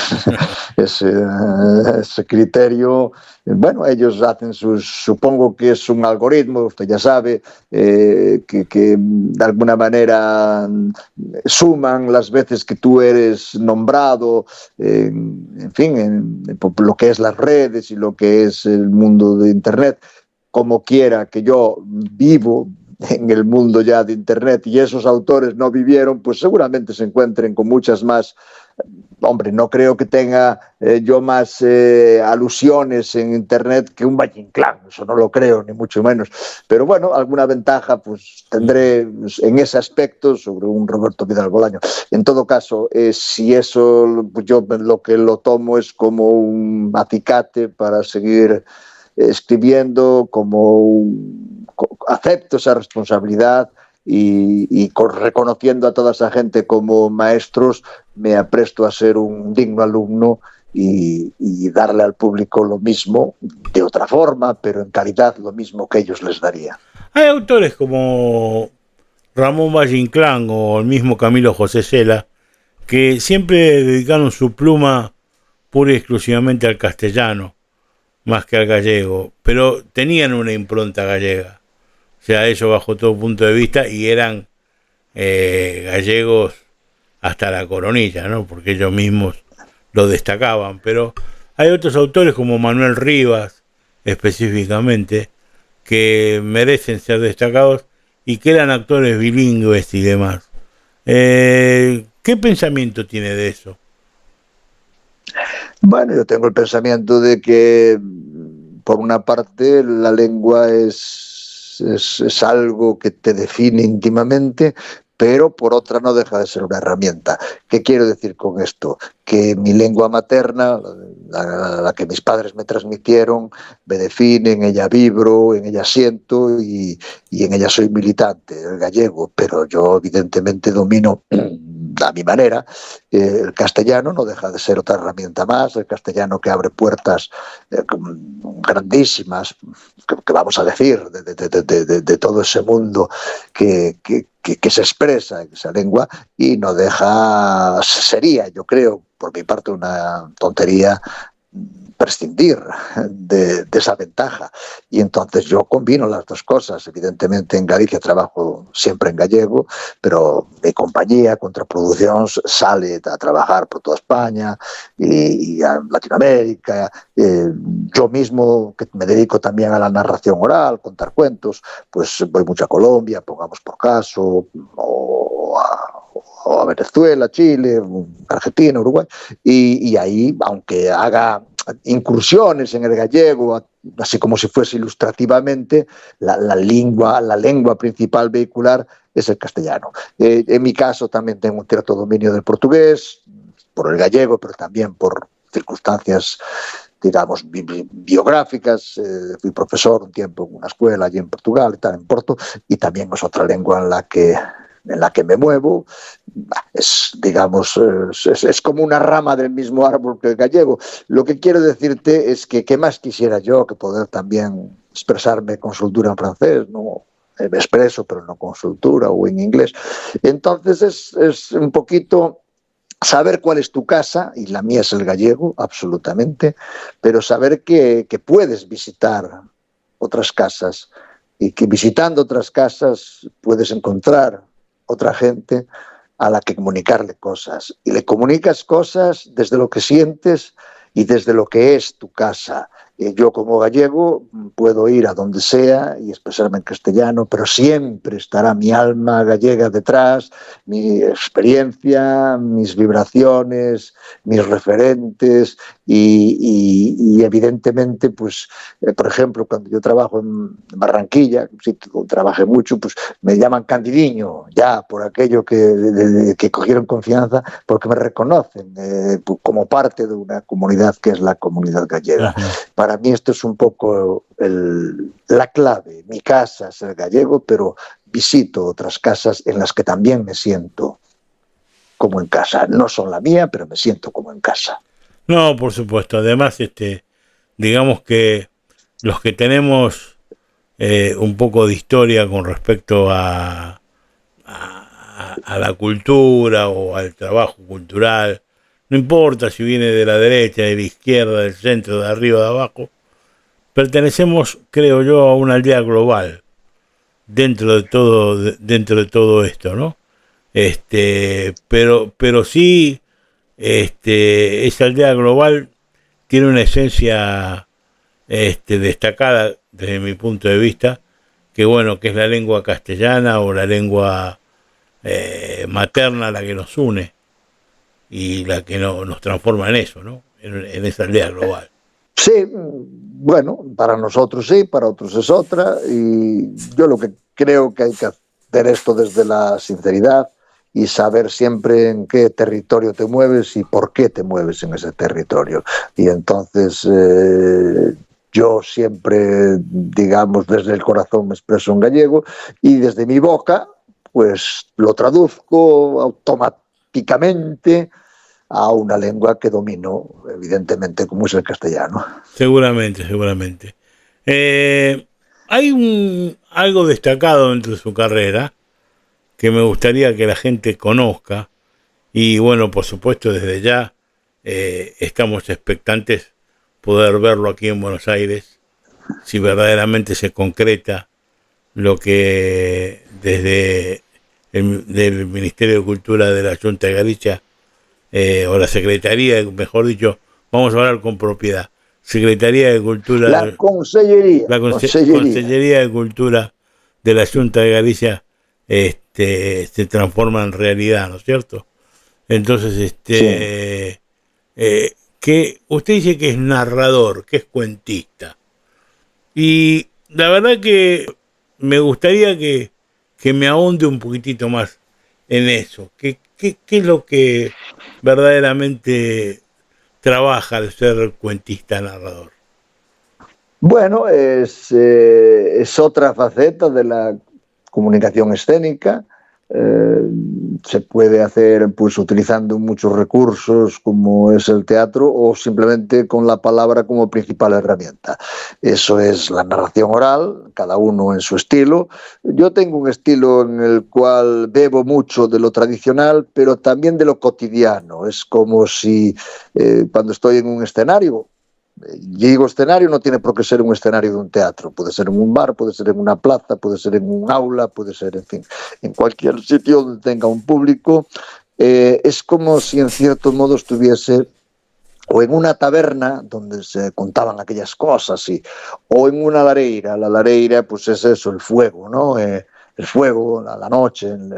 ese criterio, bueno, ellos hacen supongo que es un algoritmo, usted ya sabe, que de alguna manera suman las veces que tú eres nombrado, en fin, en lo que es las redes y lo que es el mundo de Internet. Como quiera que yo vivo en el mundo ya de Internet y esos autores no vivieron, pues seguramente se encuentren con muchas más. Hombre, no creo que tenga yo más alusiones en Internet que un Valle Inclán, eso no lo creo, ni mucho menos. Pero bueno, alguna ventaja pues tendré en ese aspecto sobre un Roberto Vidal Bolaño. En todo caso, si eso pues yo lo que lo tomo es como un acicate para seguir escribiendo, acepto esa responsabilidad y reconociendo a toda esa gente como maestros, me apresto a ser un digno alumno y darle al público lo mismo, de otra forma, pero en calidad lo mismo que ellos les daría. Hay autores como Ramón Valle Inclán o el mismo Camilo José Cela que siempre dedicaron su pluma pura y exclusivamente al castellano, más que al gallego, pero tenían una impronta gallega. O sea, eso bajo todo punto de vista, y eran gallegos hasta la coronilla, ¿no? Porque ellos mismos lo destacaban. Pero hay otros autores como Manuel Rivas, específicamente, que merecen ser destacados y que eran actores bilingües y demás. ¿Qué pensamiento tiene de eso? Bueno, yo tengo el pensamiento de que, por una parte, la lengua es algo que te define íntimamente, pero por otra no deja de ser una herramienta. ¿Qué quiero decir con esto? Que mi lengua materna, la que mis padres me transmitieron, me define, en ella vibro, en ella siento y en ella soy militante, el gallego, pero yo evidentemente domino a mi manera. El castellano no deja de ser otra herramienta más, el castellano que abre puertas grandísimas, que vamos a decir, de todo ese mundo que se expresa en esa lengua, y no deja, sería, yo creo, por mi parte, una tontería prescindir de esa ventaja. Y entonces yo combino las dos cosas. Evidentemente en Galicia trabajo siempre en gallego, pero mi compañía Contraproducción sale a trabajar por toda España y a Latinoamérica. Yo mismo, que me dedico también a la narración oral, contar cuentos, pues voy mucho a Colombia, pongamos por caso, o a Venezuela, Chile, Argentina, Uruguay, y ahí, aunque haga incursiones en el gallego, así como si fuese ilustrativamente, la lengua principal vehicular es el castellano. En mi caso también tengo un cierto dominio del portugués, por el gallego, pero también por circunstancias, digamos, biográficas. Fui profesor un tiempo en una escuela allí en Portugal, en Porto, y también es otra lengua en la que me muevo. Es, digamos, es como una rama del mismo árbol que el gallego. Lo que quiero decirte es que qué más quisiera yo que poder también expresarme con soltura en francés, ¿no? Me expreso, pero no con soltura, o en inglés. Entonces es un poquito saber cuál es tu casa, y la mía es el gallego, absolutamente, pero saber que puedes visitar otras casas, y que visitando otras casas puedes encontrar otra gente a la que comunicarle cosas, y le comunicas cosas desde lo que sientes y desde lo que es tu casa. Yo como gallego puedo ir a donde sea y expresarme en castellano, pero siempre estará mi alma gallega detrás, mi experiencia, mis vibraciones, mis referentes y evidentemente, pues, por ejemplo, cuando yo trabajo en Barranquilla, sí, trabajé mucho, pues me llaman Candidiño, ya por aquello que cogieron confianza, porque me reconocen como parte de una comunidad que es la comunidad gallega. Uh-huh. Para mí esto es un poco la clave. Mi casa es el gallego, pero visito otras casas en las que también me siento como en casa. No son la mía, pero me siento como en casa. No, por supuesto. Además, digamos que los que tenemos un poco de historia con respecto a la cultura o al trabajo cultural, no importa si viene de la derecha, de la izquierda, del centro, de arriba, de abajo, pertenecemos, creo yo, a una aldea global dentro de todo esto, ¿no? Pero sí, esa aldea global tiene una esencia destacada desde mi punto de vista, que bueno, que es la lengua castellana o la lengua materna, la que nos une y la que nos transforma en eso, ¿no? En esa aldea global. Sí, bueno, para nosotros sí, para otros es otra, y yo lo que creo que hay que hacer esto desde la sinceridad y saber siempre en qué territorio te mueves y por qué te mueves en ese territorio. Y entonces yo siempre, digamos, desde el corazón me expreso en gallego y desde mi boca pues lo traduzco automáticamente a una lengua que domino, evidentemente, como es el castellano. Seguramente. Hay algo destacado dentro de su carrera que me gustaría que la gente conozca, y bueno, por supuesto, desde ya estamos expectantes poder verlo aquí en Buenos Aires, si verdaderamente se concreta lo que desde del Ministerio de Cultura de la Junta de Galicia, o la Secretaría, mejor dicho, vamos a hablar con propiedad, Secretaría de Cultura, la Consellería, Consellería de Cultura de la Junta de Galicia se transforma en realidad, ¿no es cierto? Entonces, sí. Que usted dice que es narrador, que es cuentista, y la verdad que me gustaría que me ahonde un poquitito más en eso. ¿Qué es lo que verdaderamente trabaja al ser cuentista narrador? Bueno, es otra faceta de la comunicación escénica. Se puede hacer pues utilizando muchos recursos como es el teatro o simplemente con la palabra como principal herramienta. Eso es la narración oral, cada uno en su estilo. Yo tengo un estilo en el cual bebo mucho de lo tradicional, pero también de lo cotidiano. Es como si cuando estoy en un escenario, digo escenario, no tiene por qué ser un escenario de un teatro, puede ser en un bar, puede ser en una plaza, puede ser en un aula, puede ser, en fin, en cualquier sitio donde tenga un público. Es como si en cierto modo estuviese o en una taberna donde se contaban aquellas cosas, o en una lareira. La lareira pues es eso, el fuego, ¿no? El fuego, la noche, en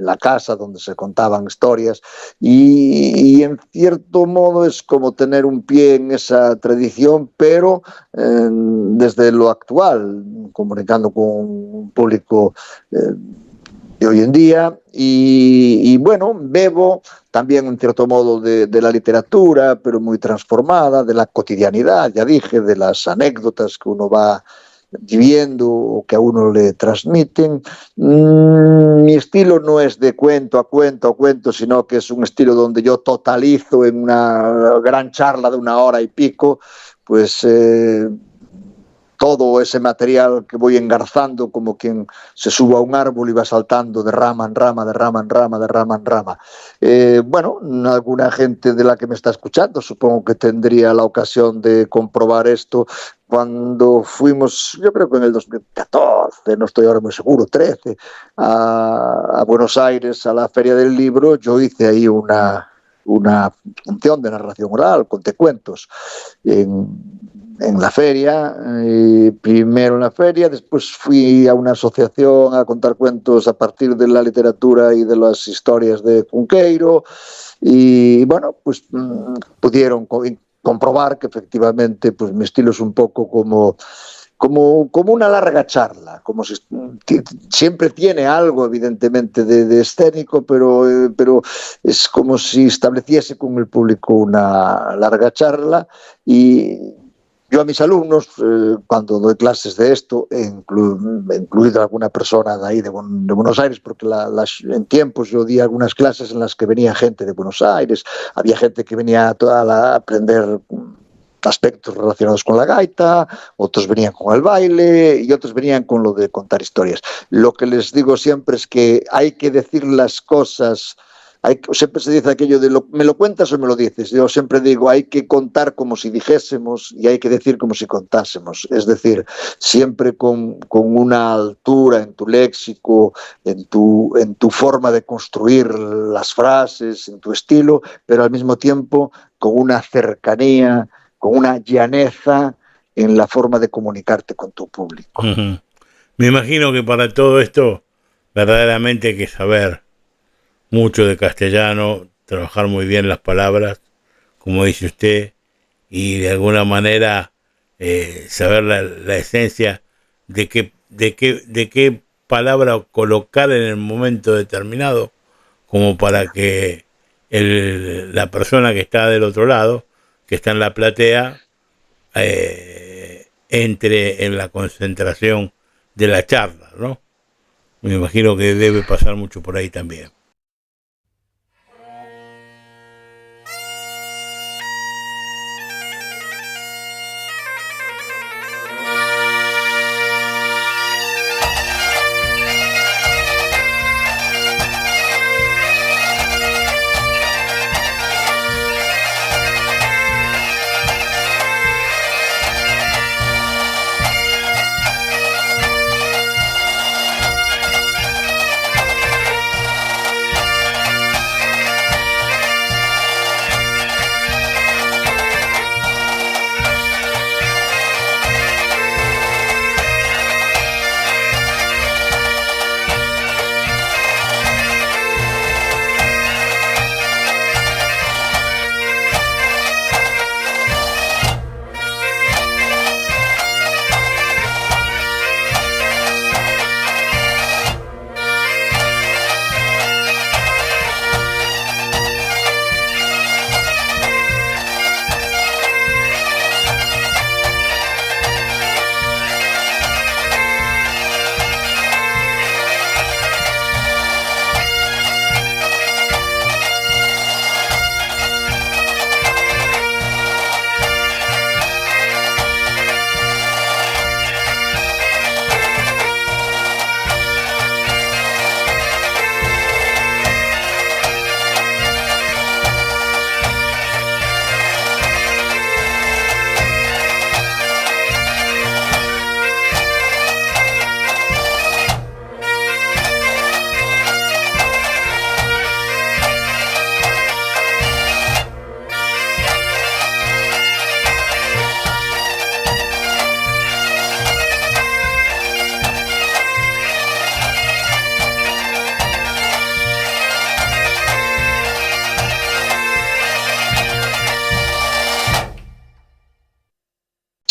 la casa donde se contaban historias, y en cierto modo es como tener un pie en esa tradición, pero desde lo actual, comunicando con un público de hoy en día, y bueno, bebo también en cierto modo de la literatura, pero muy transformada, de la cotidianidad, ya dije, de las anécdotas que uno va viviendo o que a uno le transmiten. Mi estilo no es de cuento a cuento, sino que es un estilo donde yo totalizo en una gran charla de 1 hora y pico, pues todo ese material que voy engarzando como quien se sube a un árbol y va saltando de rama en rama, de rama en rama, de rama en rama. Bueno, alguna gente de la que me está escuchando supongo que tendría la ocasión de comprobar esto cuando fuimos, yo creo que en el 2014, no estoy ahora muy seguro, 13, a Buenos Aires, a la Feria del Libro. Yo hice ahí una función de narración oral, contecuentos, en la feria, primero en la feria, después fui a una asociación a contar cuentos a partir de la literatura y de las historias de Cunqueiro, y bueno, pues pudieron comprobar que efectivamente pues mi estilo es un poco como una larga charla, como si siempre tiene algo evidentemente de escénico, pero es como si estableciese con el público una larga charla. Y yo a mis alumnos, cuando doy clases de esto, incluido alguna persona de ahí de Buenos Aires, porque en tiempos yo di algunas clases en las que venía gente de Buenos Aires, había gente que venía a aprender aspectos relacionados con la gaita, otros venían con el baile y otros venían con lo de contar historias. Lo que les digo siempre es que hay que decir las cosas. Siempre se dice aquello de ¿me lo cuentas o me lo dices? Yo siempre digo, hay que contar como si dijésemos y hay que decir como si contásemos. Es decir, siempre con una altura en tu léxico, en tu forma de construir las frases, en tu estilo, pero al mismo tiempo con una cercanía, con una llaneza en la forma de comunicarte con tu público. Uh-huh. Me imagino que para todo esto verdaderamente hay que saber mucho de castellano, trabajar muy bien las palabras, como dice usted, y de alguna manera saber la esencia de qué palabra colocar en el momento determinado, como para que la persona que está del otro lado, que está en la platea, entre en la concentración de la charla, ¿no? Me imagino que debe pasar mucho por ahí también.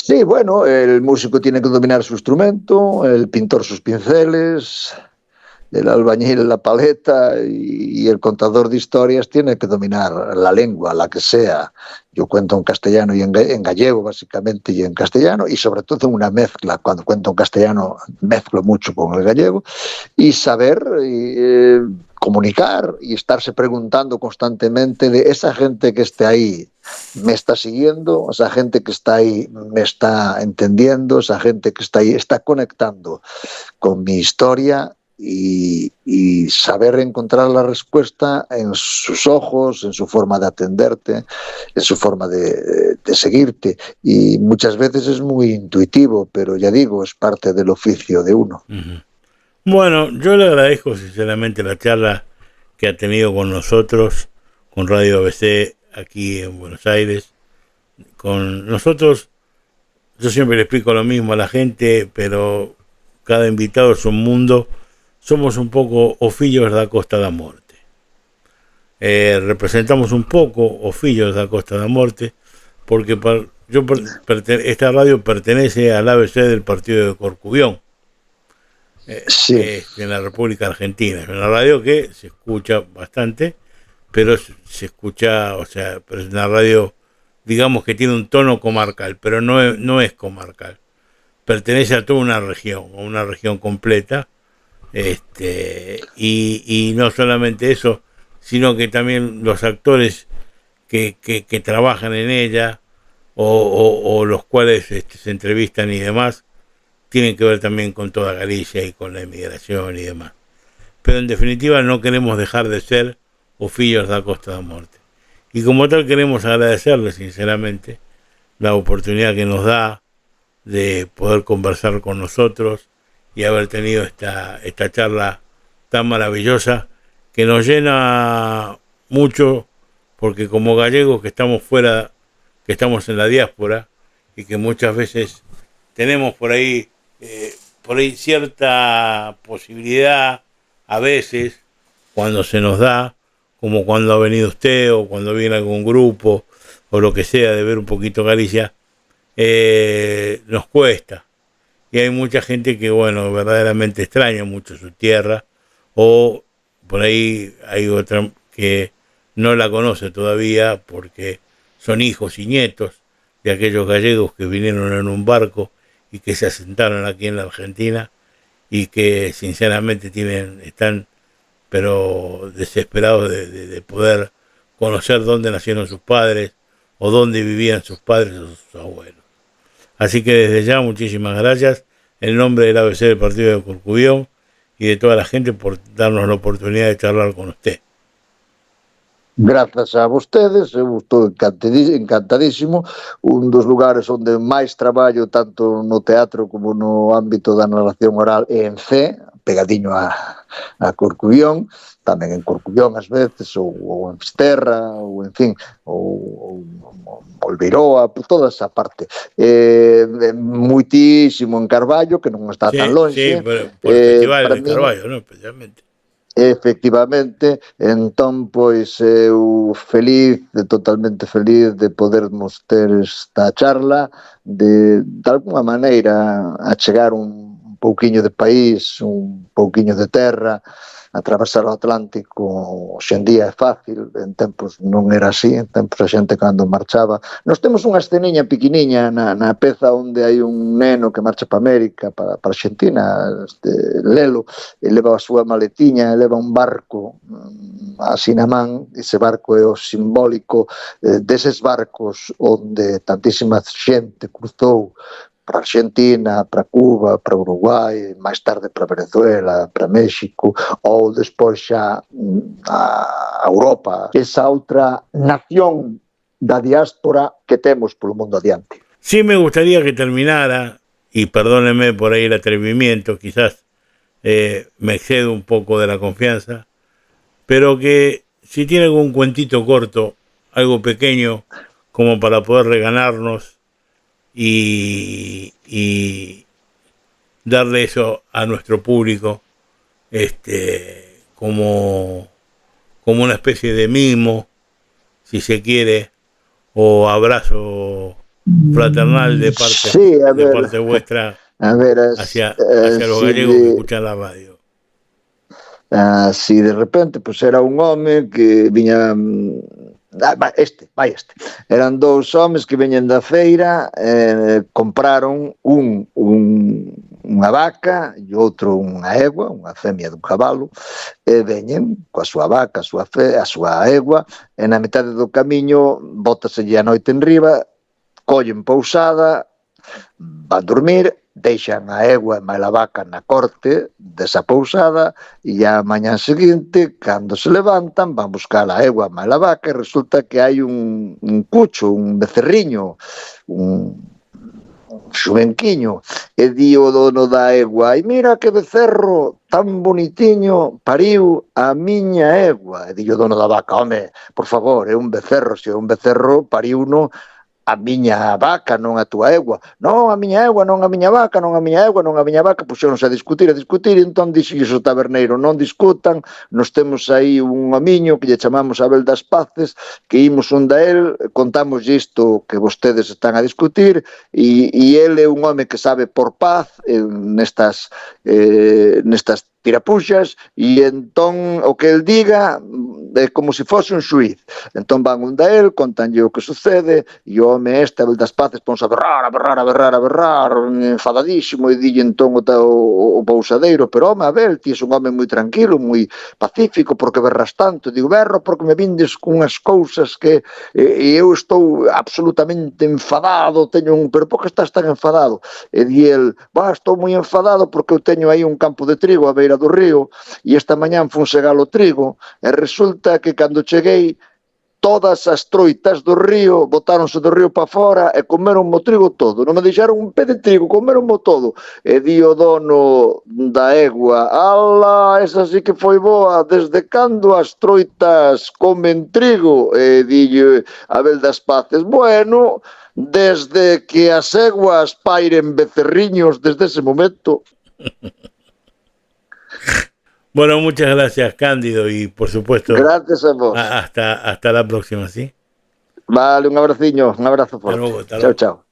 Sí, bueno, el músico tiene que dominar su instrumento, el pintor sus pinceles, el albañil la paleta y el contador de historias tiene que dominar la lengua, la que sea. Yo cuento en castellano y en gallego, básicamente, y en castellano, y sobre todo en una mezcla. Cuando cuento en castellano mezclo mucho con el gallego, y saber comunicar y estarse preguntando constantemente de esa gente que esté ahí, me está siguiendo, esa gente que está ahí me está entendiendo, esa gente que está ahí está conectando con mi historia. Y saber encontrar la respuesta en sus ojos, en su forma de atenderte, en su forma de seguirte. Y muchas veces es muy intuitivo, pero ya digo, es parte del oficio de uno. Uh-huh. Bueno, yo le agradezco sinceramente la charla que ha tenido con nosotros, con Radio ABC aquí en Buenos Aires. Con nosotros, yo siempre le explico lo mismo a la gente, pero cada invitado es un mundo. Somos un poco os fillos da Costa da Morte. Representamos un poco os fillos da Costa da Morte, porque esta radio pertenece al ABC del partido de Corcubión, sí. En la República Argentina. Es una radio que se escucha bastante, pero se escucha, o sea, pero es una radio, digamos que tiene un tono comarcal, pero no es comarcal. Pertenece a toda una región completa. Y no solamente eso, sino que también los actores que trabajan en ella o los cuales se entrevistan y demás, tienen que ver también con toda Galicia y con la inmigración y demás. Pero en definitiva no queremos dejar de ser os fillos da Costa da Morte. Y como tal queremos agradecerle sinceramente la oportunidad que nos da de poder conversar con nosotros y haber tenido esta charla tan maravillosa que nos llena mucho, porque como gallegos que estamos fuera, que estamos en la diáspora y que muchas veces tenemos por ahí cierta posibilidad a veces cuando se nos da, como cuando ha venido usted o cuando viene algún grupo o lo que sea, de ver un poquito Galicia, nos cuesta. Y hay mucha gente que, bueno, verdaderamente extraña mucho su tierra, o por ahí hay otra que no la conoce todavía porque son hijos y nietos de aquellos gallegos que vinieron en un barco y que se asentaron aquí en la Argentina y que sinceramente están pero desesperados de poder conocer dónde nacieron sus padres o dónde vivían sus padres o sus abuelos. Así que desde ya muchísimas gracias en nombre del ABC del Partido de Corcubión y de toda la gente por darnos la oportunidad de charlar con usted. Grazas a vostedes, eu estou encantadísimo. Un dos lugares onde máis traballo tanto no teatro como no ámbito da narración oral é en C, pegadiño a Corcubión, tamén en Corcubión ás veces, ou en Fisterra, ou en fin, ou Olviroa, por toda esa parte. Muitísimo en Carballo, que non está tan longe. Sí, por el Festival de Carballo, ¿no? Especialmente. Efectivamente, entón, pois, eu totalmente feliz de podermos ter esta charla, de alguna maneira achegar un pouquiño de país, un pouquiño de terra, atravesar o Atlántico. Hoxe en día é fácil, en tempos non era así, en tempos a xente cando marchaba. Nós temos unha esceniña piquiniña na peza onde hai un neno que marcha para América, para Argentina, Lelo, e leva a súa maletiña, e leva un barco así na man. Ese barco é o simbólico deses barcos onde tantísima xente cruzou para Argentina, para Cuba, para Uruguai, máis tarde para Venezuela, para México, ou despois xa a Europa, esa outra nación da diáspora que temos polo mundo adiante. Sí, me gustaría que terminara, y perdóneme por ahí el atrevimiento, quizás me excedo un poco de la confianza, pero que si tiene algún cuentito corto, algo pequeño, como para poder reganarnos y darle eso a nuestro público como una especie de mimo, si se quiere, o abrazo fraternal de parte vuestra hacia los gallegos que escuchan la radio. Si de repente pues era un home que viña eran dous homes que veñen da feira, compraron unha vaca e outro unha egua, unha femia dun cabalo, e veñen coa súa vaca, a súa egua, e na metade do camiño bótaselle a noite en riba, collen pousada, van dormir, deixan a egua e máis a vaca na corte desa pousada, e a mañá seguinte, cando se levantan, van buscar a egua e máis a vaca, e resulta que hai un cucho, un becerriño, un xuvenquiño, e di o dono da egua: "Ai, mira que becerro tan bonitiño pariu a miña egua". E di o dono da vaca: "Home, por favor, é un becerro, se é un becerro pariu no a miña vaca, non a túa egua". "Non, a miña egua, non a miña vaca, non a miña egua, non a miña vaca". Puxéronse a discutir, e entón dixilles o taberneiro: "Non discutan, nos temos aí un amiño que lle chamamos Abel das Paces, que imos onda el, contamos isto que vostedes están a discutir, e ele é un home que sabe por paz nestas tirapuxas, e entón o que el diga é como se fose un xuiz. Entón van un da el, contanlle o que sucede, e o home este, Abel das Pazes, ponse a berrar, enfadadísimo, e dille entón o pousadeiro, pero home, Abel, ti és un home moi tranquilo, moi pacífico, porque berras tanto? Digo, berro porque me vindes con unhas cousas que eu estou absolutamente enfadado, pero por que estás tan enfadado? E di el, estou moi enfadado porque eu teño aí un campo de trigo a beira do río, e esta mañán fun segar o trigo, e resulta que cando cheguei, todas as troitas do río botáronse do río para fora e comeron o trigo todo, non me deixaron un pé de trigo, comeron o todo. E di o dono da egua, ala, esa sí que foi boa, desde cando as troitas comen trigo? E dille Abel das Pazes, bueno, desde que as eguas pairen becerriños, desde ese momento. Bueno, muchas gracias, Cándido, y por supuesto, gracias a vos. Hasta la próxima, ¿sí? Vale, un abraciño, un abrazo fuerte. Chao, chao.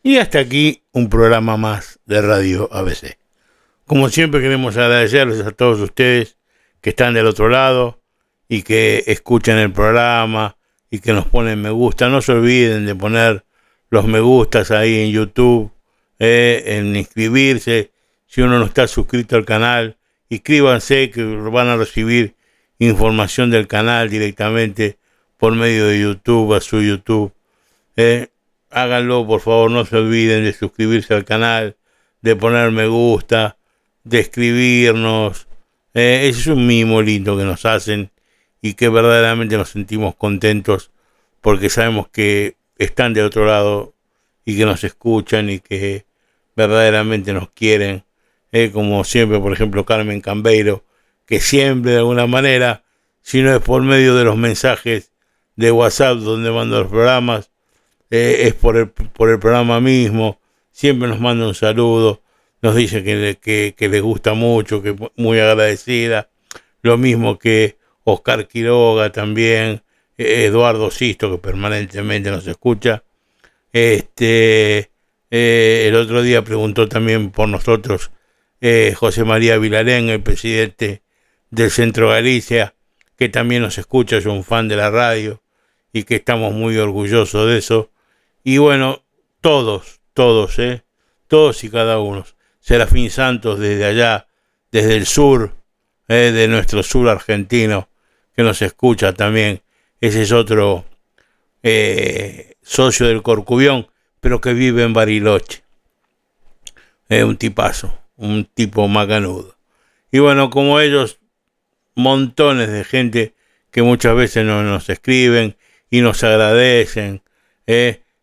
Y hasta aquí un programa más de Radio ABC. Como siempre queremos agradecerles a todos ustedes que están del otro lado y que escuchan el programa y que nos ponen me gusta. No se olviden de poner los me gustas ahí en YouTube, en inscribirse. Si uno no está suscrito al canal, inscríbanse, que van a recibir información del canal directamente por medio de YouTube, a su YouTube. Háganlo, por favor, no se olviden de suscribirse al canal, de poner me gusta, de escribirnos. Ese es un mimo lindo que nos hacen y que verdaderamente nos sentimos contentos porque sabemos que están de otro lado y que nos escuchan y que verdaderamente nos quieren. Como siempre, por ejemplo, Carmen Cambeiro, que siempre de alguna manera, si no es por medio de los mensajes de WhatsApp donde mando los programas, es por el programa mismo, siempre nos manda un saludo, nos dice que les gusta mucho, que muy agradecida, lo mismo que Oscar Quiroga también, Eduardo Sisto, que permanentemente nos escucha. El otro día preguntó también por nosotros José María Vilarén, el presidente del Centro Galicia, que también nos escucha, es un fan de la radio y que estamos muy orgullosos de eso. Y bueno, todos y cada uno. Serafín Santos desde allá, desde el sur, de nuestro sur argentino, que nos escucha también. Ese es otro socio del Corcubión, pero que vive en Bariloche. Un tipazo, un tipo macanudo. Y bueno, como ellos, montones de gente que muchas veces nos escriben y nos agradecen.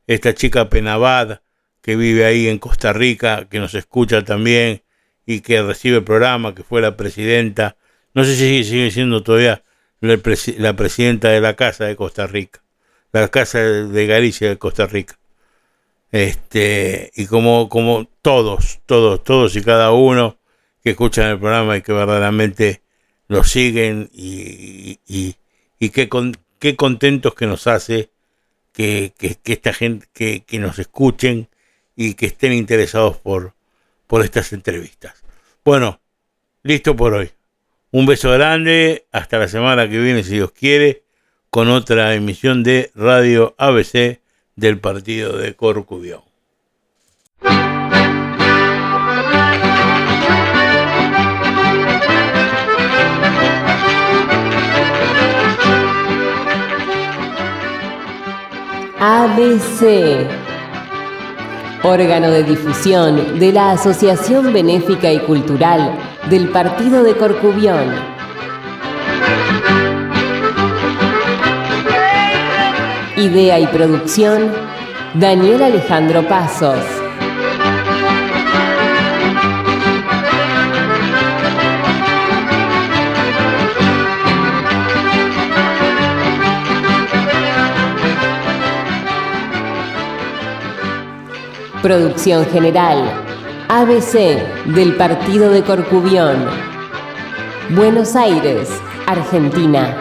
Esta chica Penabad, que vive ahí en Costa Rica, que nos escucha también y que recibe el programa, que fue la presidenta, no sé si sigue siendo todavía la presidenta de la Casa de Costa Rica, la Casa de Galicia de Costa Rica. Y como todos y cada uno que escuchan el programa y que verdaderamente lo siguen y qué contentos que nos hace que esta gente que nos escuchen y que estén interesados por estas entrevistas. Bueno, listo por hoy. Un beso grande, hasta la semana que viene, si Dios quiere, con otra emisión de Radio ABC del partido de Corcubión. ABC, órgano de difusión de la Asociación Benéfica y Cultural del Partido de Corcubión. Idea y producción, Daniel Alejandro Pasos. Producción general, ABC del Partido de Corcubión. Buenos Aires, Argentina.